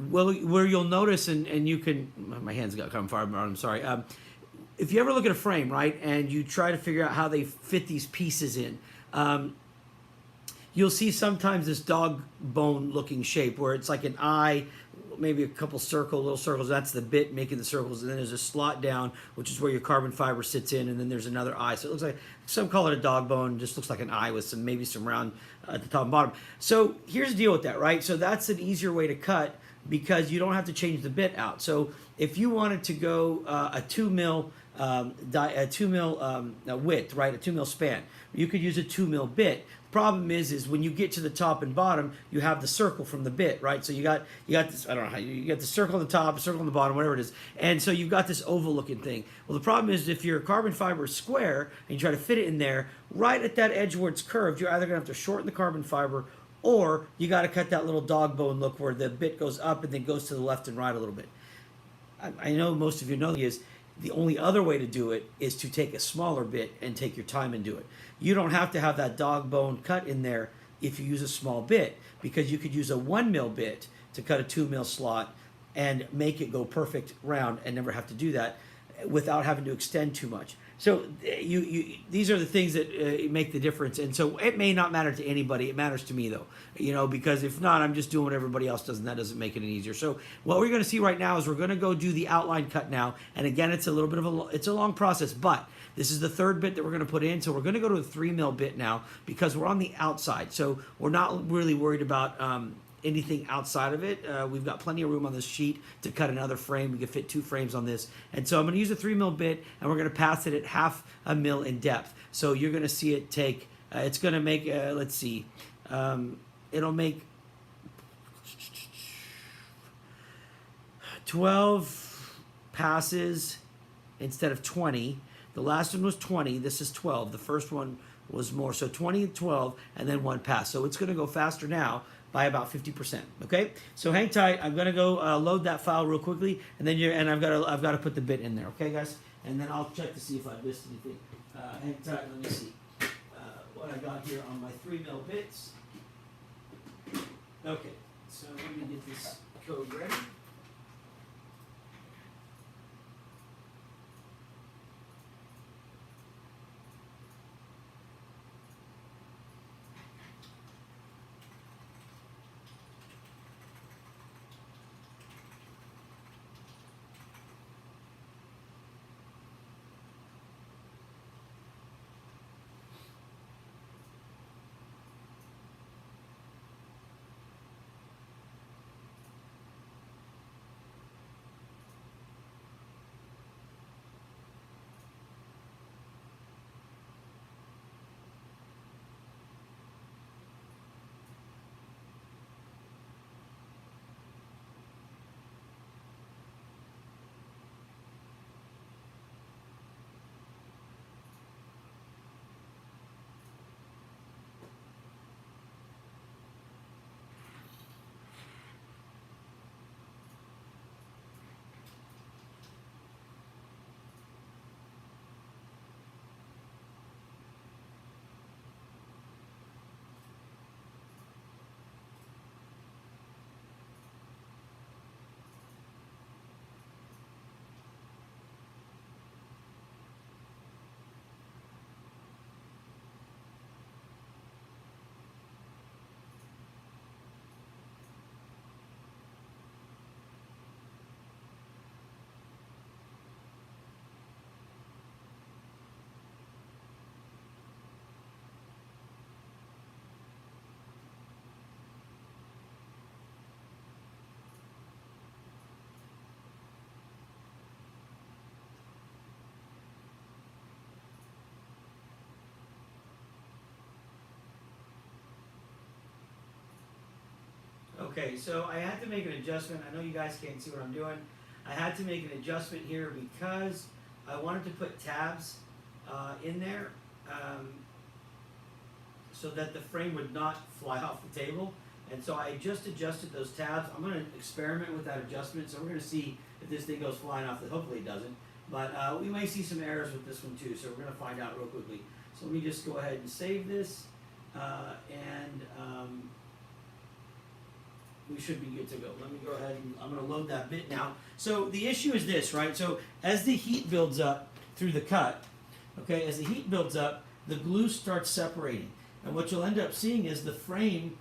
Well, where you'll notice, and you can, my hands got kind of far, I'm sorry. If you ever look at a frame, right, and you try to figure out how they fit these pieces in, you'll see sometimes this dog bone looking shape where it's like an eye, maybe a couple little circles. That's the bit making the circles, and then there's a slot down, which is where your carbon fiber sits in, and then there's another eye. So it looks like, some call it a dog bone, just looks like an eye with maybe some round at the top and bottom. So here's the deal with that, right? So that's an easier way to cut because you don't have to change the bit out. So if you wanted to go a 2 mil width, right, a 2 mil span, you could use a 2 mil bit. Problem is when you get to the top and bottom, you have the circle from the bit, right? So you got this, I don't know how you got the circle on the top, circle on the bottom, whatever it is, and so you've got this oval looking thing. Well, the problem is if your carbon fiber is square and you try to fit it in there, right at that edge where it's curved, you're either gonna have to shorten the carbon fiber, or you got to cut that little dog bone look where the bit goes up and then goes to the left and right a little bit. I know most of you know is the only other way to do it is to take a smaller bit and take your time and do it. You don't have to have that dog bone cut in there if you use a small bit, because you could use a 1 mil bit to cut a 2 mil slot and make it go perfect round and never have to do that without having to extend too much. So these are the things that make the difference. And so it may not matter to anybody. It matters to me though, you know, because if not, I'm just doing what everybody else does, and that doesn't make it any easier. So what we're going to see right now is we're going to go do the outline cut now. And again, it's a little bit of it's a long process, but this is the third bit that we're going to put in. So we're going to go to a 3 mil bit now because we're on the outside. So we're not really worried about anything outside of it. We've got plenty of room on this sheet to cut another frame. We can fit 2 frames on this. And so I'm going to use a 3 mil bit, and we're going to pass it at 1/2 a mil in depth. So you're going to see it take, it's going to make, let's see, it'll make 12 passes instead of 20. The last one was 20. This is 12. The first one was more. So 20 and 12, and then 1 pass. So it's going to go faster now by about 50%. Okay, so hang tight. I'm gonna go load that file real quickly, and then I've got to put the bit in there. Okay, guys, and then I'll check to see if I missed anything. Hang tight. Let me see what I got here on my 3 mil bits. Okay, so let me get this code ready. Okay, so I had to make an adjustment. I know you guys can't see what I'm doing. I had to make an adjustment here because I wanted to put tabs in there so that the frame would not fly off the table. And so I just adjusted those tabs. I'm going to experiment with that adjustment. So we're going to see if this thing goes flying off. Hopefully it doesn't. But we may see some errors with this one too. So we're going to find out real quickly. So let me just go ahead and save this. We should be good to go. Let me go ahead and I'm going to load that bit now. So the issue is this, right? So as the heat builds up through the cut, okay, as the heat builds up, the glue starts separating. And what you'll end up seeing is the frame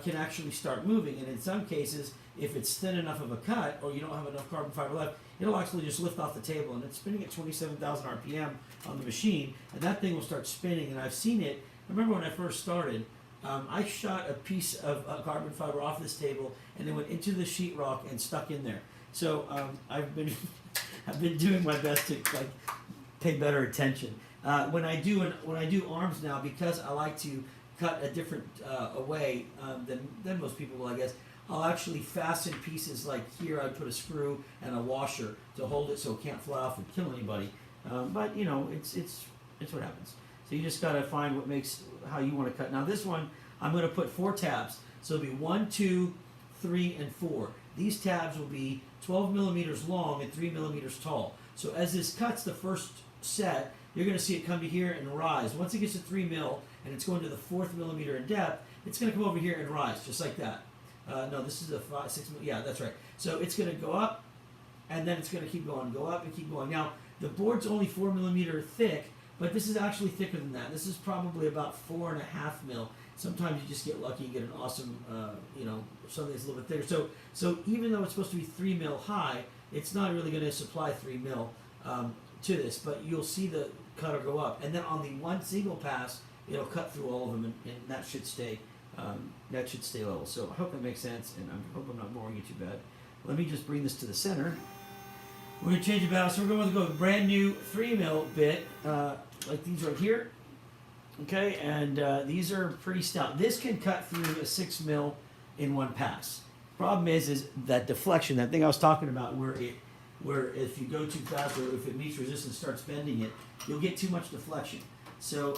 can actually start moving. And in some cases, if it's thin enough of a cut or you don't have enough carbon fiber left, it'll actually just lift off the table. And it's spinning at 27,000 RPM on the machine. And that thing will start spinning. And I've seen it. I remember when I first started, I shot a piece of carbon fiber off this table and then went into the sheetrock and stuck in there. So I've been doing my best to like pay better attention. When I do arms now, because I like to cut a different way than most people will, I guess, I'll actually fasten pieces like here. I put a screw and a washer to hold it so it can't fly off and kill anybody. But you know, it's what happens. So you just gotta find what makes how you want to cut. Now this one, I'm going to put 4 tabs. So it'll be 1, 2, 3, and 4. These tabs will be 12 millimeters long and 3 millimeters tall. So as this cuts the first set, you're going to see it come to here and rise. Once it gets to 3 mil and it's going to the 4th millimeter in depth, it's going to come over here and rise just like that. No, this is a 5, 6. Yeah, that's right. So it's going to go up, and then it's going to keep going, go up and keep going. Now the board's only 4 millimeter thick, but this is actually thicker than that. This is probably about 4.5 mil. Sometimes you just get lucky, you get an awesome, something that's a little bit thicker. So even though it's supposed to be 3 mil high, it's not really going to supply 3 mil to this. But you'll see the cutter go up, and then on the one single pass, it'll cut through all of them, and that should stay level. So I hope that makes sense, and I hope I'm not boring you too bad. Let me just bring this to the center. We're going to change it back. So we're going to go with a brand new 3 mil bit, like these right here. Okay, and these are pretty stout. This can cut through a 6 mil in one pass. Problem is that deflection, that thing I was talking about, where if you go too fast or if it meets resistance, starts bending it, you'll get too much deflection. So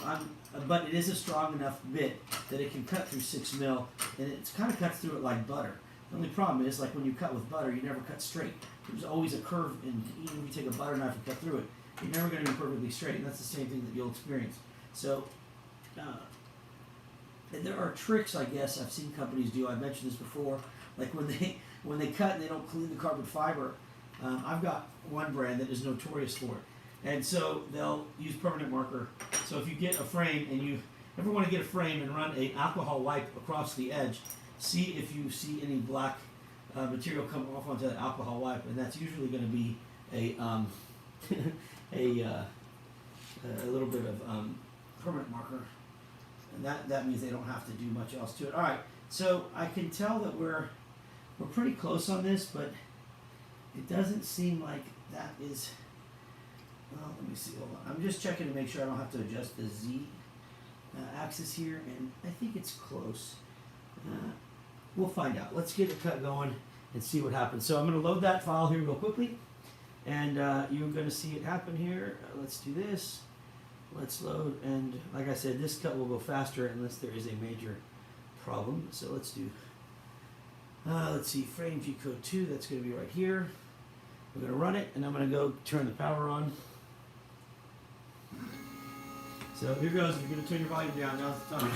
but it is a strong enough bit that it can cut through 6 mil, and it kind of cuts through it like butter. The only problem is, like when you cut with butter, you never cut straight. There's always a curve, and even if you take a butter knife and cut through it, you're never going to be perfectly straight, and that's the same thing that you'll experience. So and there are tricks, I guess, I've seen companies do. I've mentioned this before. Like when they cut and they don't clean the carbon fiber. I've got one brand that is notorious for it, and so they'll use permanent marker. So if you get a frame and you ever want to get a frame and run an alcohol wipe across the edge, see if you see any black material come off onto that alcohol wipe, and that's usually going to be a little bit of permanent marker. And that means they don't have to do much else to it. All right, so I can tell that we're pretty close on this, but it doesn't seem like that is. Well, let me see. Hold on. I'm just checking to make sure I don't have to adjust the Z axis here, and I think it's close. We'll find out. Let's get it cut going and see what happens. So I'm going to load that file here real quickly, and you're going to see it happen here. Let's do this. Let's load, and like I said, this cut will go faster unless there is a major problem. So let's do, let's see, frame G code 2, that's going to be right here. We're going to run it, and I'm going to go turn the power on. So here goes. You're going to turn your volume down. Now's the time.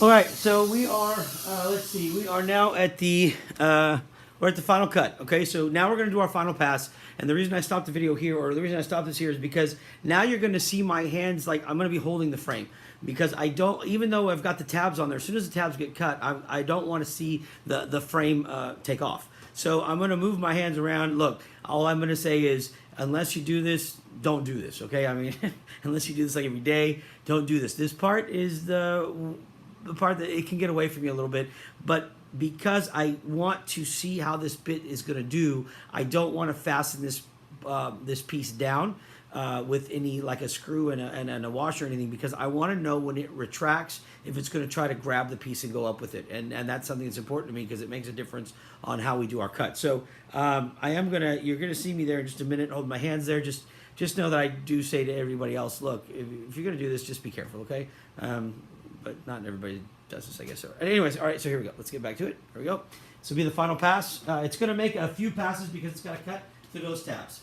All right, so we are. Let's see. We are now at the. We're at the final cut. Okay, so now we're going to do our final pass. And the reason I stopped the video here, or the reason I stopped this here, is because now you're going to see my hands like I'm going to be holding the frame. Because I don't, even though I've got the tabs on there, as soon as the tabs get cut, I don't want to see the frame take off. So I'm going to move my hands around. Look, all I'm going to say is, unless you do this, don't do this. Okay, I mean, unless you do this like every day, don't do this. This part is the part that it can get away from you a little bit, but because I want to see how this bit is going to do, I don't want to fasten this this piece down with any like a screw and a washer or anything, because I want to know when it retracts if it's going to try to grab the piece and go up with it, and that's something that's important to me because it makes a difference on how we do our cut. So you're gonna see me there in just a minute. Hold my hands there. Just know that I do say to everybody else, look, if you're gonna do this, just be careful, okay? But not everybody does this, I guess. So, anyways, all right, so here we go. Let's get back to it. Here we go. This will be the final pass. It's going to make a few passes because it's got to cut through those tabs.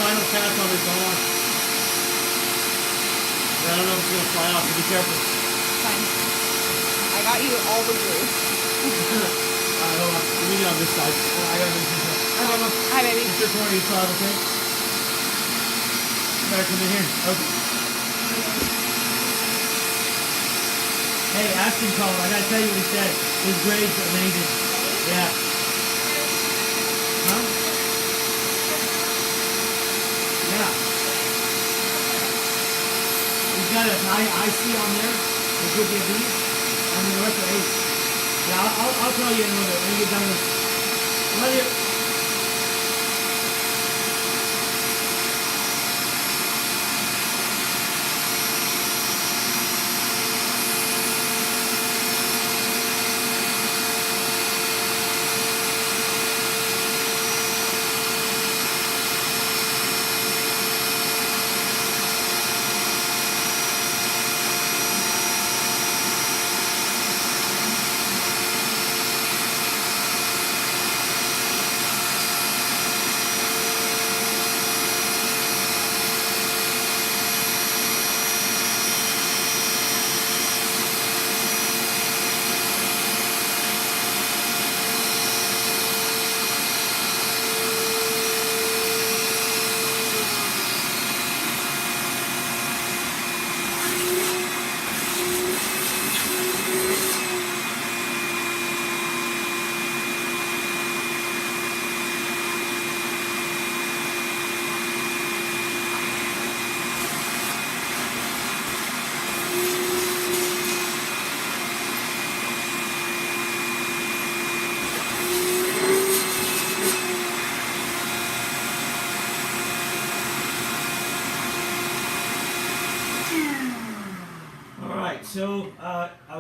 Final pass on this on. I don't know if it's going to fly off, so be careful. Fine. I got you all the glue. Alright, hold on. Let me get on this side. I got to Hi, Mama. Hi, baby. It's your 25, okay? You better come in here. Okay. Hey, Ashton called. I got to tell you what he said. His grade's amazing. Yeah. Huh? Yeah. He's got a high IC on there. It could be a B. And the rest are 8. Yeah, I'll tell you in a little bit when you get done with this. Love you.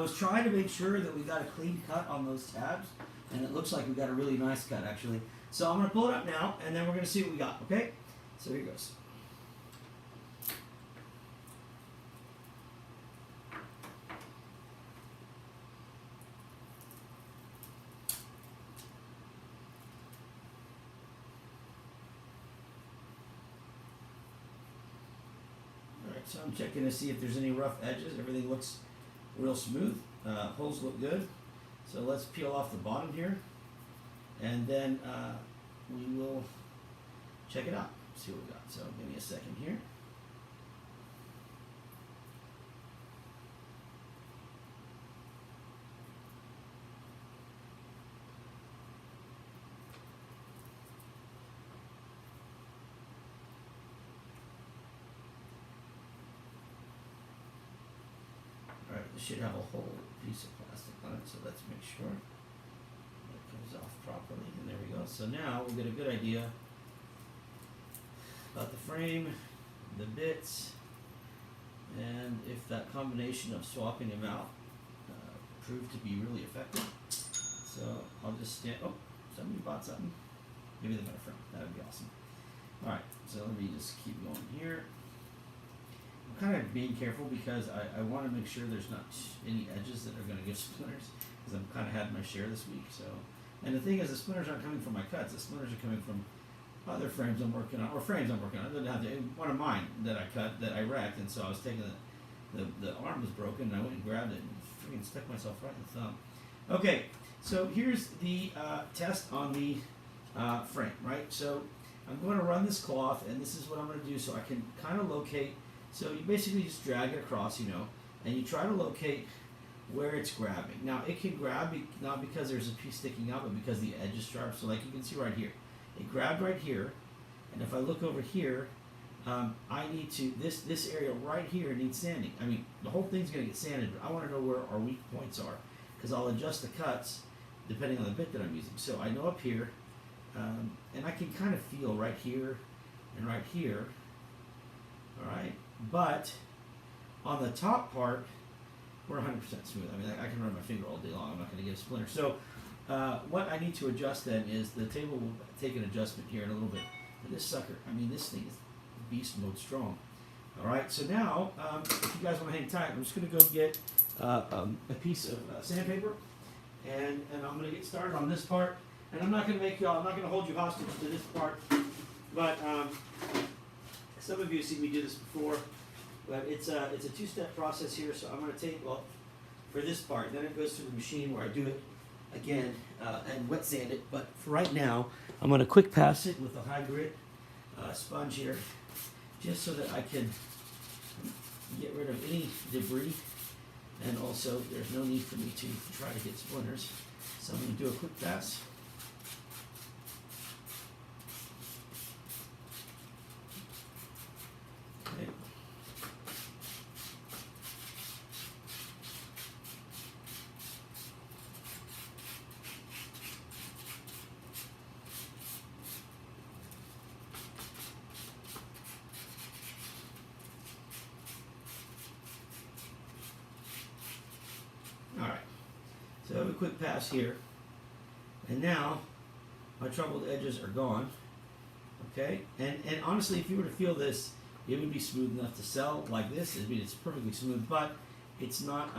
was trying to make sure that we got a clean cut on those tabs, and it looks like we got a really nice cut actually. So I'm going to pull it up now, and then we're going to see what we got, okay? So here goes. Alright, so I'm checking to see if there's any rough edges. Everything looks real smooth. Holes look good. So let's peel off the bottom here, and then we will check it out. See what we got. So give me a second here. Alright, this should have a whole piece of plastic on it, so let's make sure it comes off properly. And there we go. So now we'll get a good idea about the frame, the bits, and if that combination of swapping them out proved to be really effective. So I'll just stand. Oh, somebody bought something. Maybe they got a frame. That would be awesome. Alright, so let me just keep going here. I'm kind of being careful because I want to make sure there's not any edges that are going to give splinters, because I've kind of had my share this week. So, and the thing is, the splinters aren't coming from my cuts. The splinters are coming from other frames I'm working on, or frames I'm working on. I didn't have to, one of mine that I cut, that I wrecked, and so I was taking the arm was broken, and I went and grabbed it and freaking stuck myself right in the thumb. Okay, so here's the test on the frame, right? So I'm going to run this cloth, and this is what I'm going to do so I can kind of locate. So you basically just drag it across, you know, and you try to locate where it's grabbing. Now it can grab not because there's a piece sticking out, but because the edge is sharp. So like you can see right here, it grabbed right here, and if I look over here, I need to, this area right here needs sanding. I mean, the whole thing's going to get sanded, but I want to know where our weak points are, because I'll adjust the cuts depending on the bit that I'm using. So I know up here, and I can kind of feel right here and right here, all right? But on the top part, we're 100% smooth. I mean, I can run my finger all day long. I'm not going to get a splinter. So what I need to adjust then is the table will take an adjustment here in a little bit. And this sucker, I mean, this thing is beast mode strong. All right, so now, if you guys want to hang tight, I'm just going to go get a piece of sandpaper, and I'm going to get started on this part. And I'm not going to make y'all, I'm not going to hold you hostage to this part, but some of you have seen me do this before, but it's a two-step process here. So I'm going to take, well, for this part, then it goes to the machine where I do it again and wet sand it. But for right now, I'm going to quick pass it with a high grit sponge here, just so that I can get rid of any debris, and also there's no need for me to try to get splinters. So I'm going to do a quick pass. Okay. Alright, so I have a quick pass here, and now my troubled edges are gone. Okay, and honestly, if you were to feel this, it would be smooth enough to sell like this. I mean, it's perfectly smooth, but it's not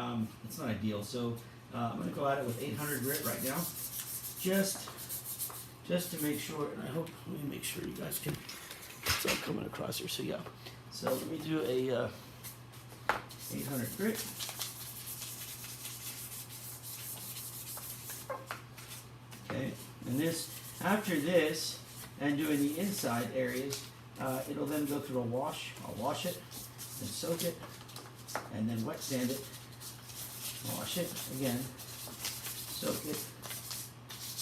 ideal. So I'm going to go at it with 800 grit right now, just to make sure. And I hope, let me make sure you guys can. It's all coming across here. So yeah, so let me do a 800 grit. Okay, and this, after this, and doing the inside areas, it'll then go through a wash. I'll wash it, then soak it, and then wet sand it. Wash it again, soak it,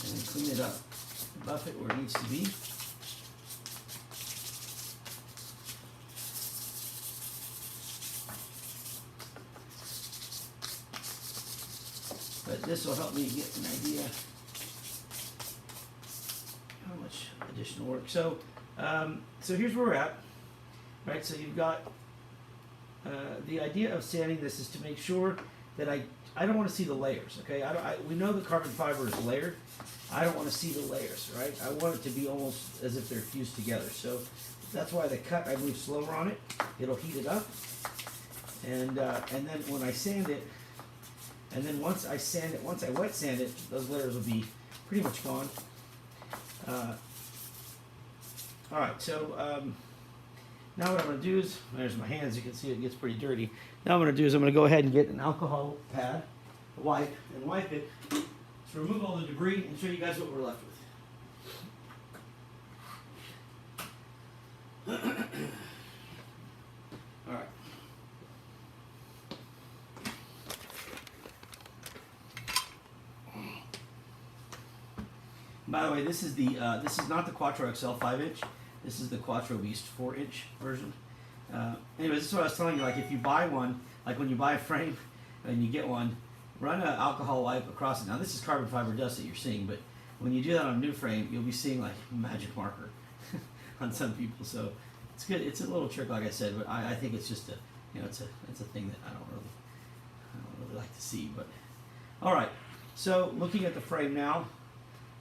and then clean it up. Buff it where it needs to be. But this will help me get an idea how much additional work. So, so here's where we're at. Right. So you've got the idea of sanding this is to make sure that I I don't want to see the layers, okay? We know the carbon fiber is layered. I don't want to see the layers, right? I want it to be almost as if they're fused together. So that's why the cut, I move slower on it. It'll heat it up. And then when I sand it, and then once I wet sand it, those layers will be pretty much gone. All right, so now what I'm going to do is, there's my hands, you can see it gets pretty dirty. Now what I'm going to do is I'm going to go ahead and get an alcohol pad, a wipe, and wipe it to remove all the debris and show you guys what we're left with. All right. By the way, this is not the Quattro XL 5-inch. This is the Quattro Beast 4-inch version. Anyways, this is what I was telling you. Like if you buy one, like when you buy a frame and you get one, run an alcohol wipe across it. Now this is carbon fiber dust that you're seeing, but when you do that on a new frame, you'll be seeing like magic marker on some people. So it's good. It's a little trick, like I said, but I think it's just it's a thing that I don't really like to see. But all right. So looking at the frame now,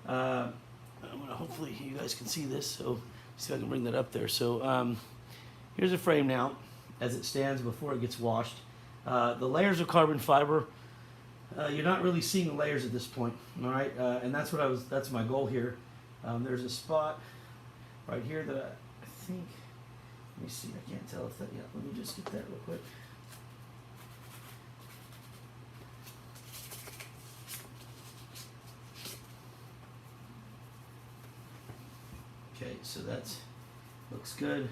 I'm gonna hopefully you guys can see this. So see if I can bring that up there. So here's a frame now as it stands before it gets washed. The layers of carbon fiber. You're not really seeing the layers at this point, all right? And that's my goal here. There's a spot right here that I think, let me see, I can't tell if that, yeah, let me just get that real quick. Okay, so looks good.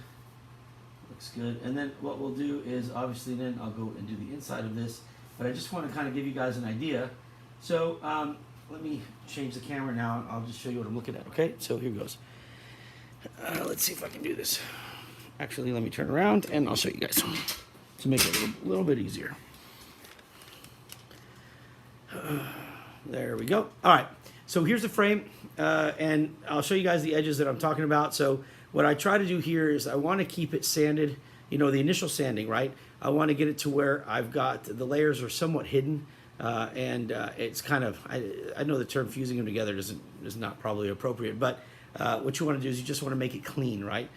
Looks good. And then what we'll do is, obviously then I'll go and do the inside of this. But I just want to kind of give you guys an idea. So let me change the camera now. I'll just show you what I'm looking at, okay? So here goes. Let's see if I can do this. Actually, let me turn around and I'll show you guys to make it a little bit easier. There we go. All right. So here's the frame, and I'll show you guys the edges that I'm talking about. So what I try to do here is I want to keep it sanded, the initial sanding, right? I want to get it to where I've got the layers are somewhat hidden, and it's kind of, I know the term fusing them together is not probably appropriate, but what you want to do is you just want to make it clean, right?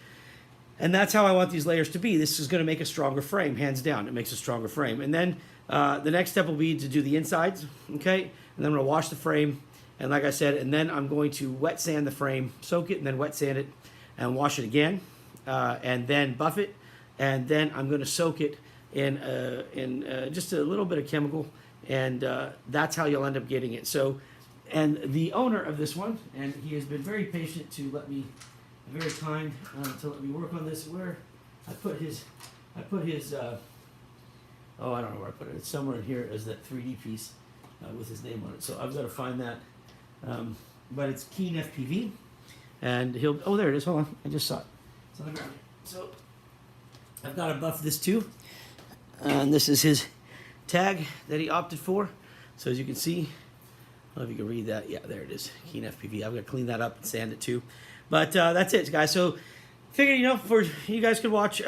And that's how I want these layers to be. This is going to make a stronger frame, hands down. It makes a stronger frame. And then the next step will be to do the insides, okay? And then I'm going to wash the frame, and like I said, and then I'm going to wet sand the frame, soak it, and then wet sand it, and wash it again, and then buff it, and then I'm going to soak it in just a little bit of chemical, and that's how you'll end up getting it. So, and the owner of this one, and he has been very patient to let me, very kind to let me work on this. Where I put his, oh, I don't know where I put it. It's somewhere in here as that 3D piece with his name on it. So I've got to find that. But it's Keen FPV, and oh, there it is. Hold on, I just saw it. It's on the ground. So I've got to buff this too. And this is his tag that he opted for. So as you can see, I don't know if you can read that. Yeah, there it is. Keen FPV. I've got to clean that up and sand it too. But that's it, guys. So figured, for you guys could watch.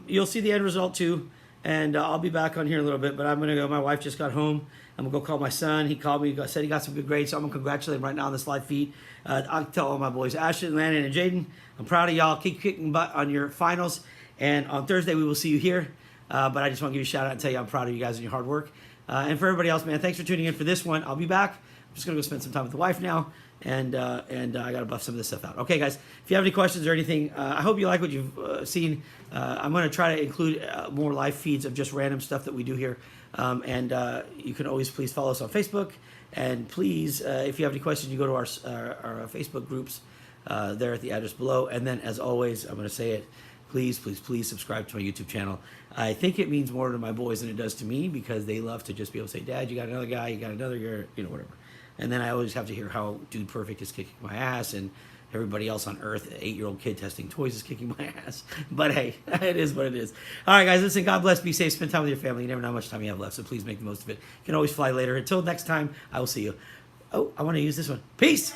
You'll see the end result too. And I'll be back on here in a little bit. But I'm going to go. My wife just got home. I'm going to go call my son. He called me. Said he got some good grades. So I'm going to congratulate him right now on this live feed. I'll tell all my boys, Ashton, Landon, and Jaden, I'm proud of y'all. Keep kicking butt on your finals. And on Thursday, we will see you here. But I just want to give you a shout out and tell you I'm proud of you guys and your hard work. And for everybody else, man, thanks for tuning in for this one. I'll be back. I'm just going to go spend some time with the wife now. And I got to buff some of this stuff out. Okay, guys, if you have any questions or anything, I hope you like what you've seen. I'm going to try to include more live feeds of just random stuff that we do here. And you can always please follow us on Facebook. And please, if you have any questions, you go to our Facebook groups there at the address below. And then, as always, I'm going to say it. Please, please, please subscribe to my YouTube channel. I think it means more to my boys than it does to me because they love to just be able to say, Dad, you got another guy, you got another girl, whatever. And then I always have to hear how Dude Perfect is kicking my ass and everybody else on earth, an 8-year-old kid testing toys is kicking my ass. But hey, it is what it is. All right, guys, listen, God bless, be safe, spend time with your family. You never know how much time you have left, so please make the most of it. You can always fly later. Until next time, I will see you. Oh, I want to use this one. Peace!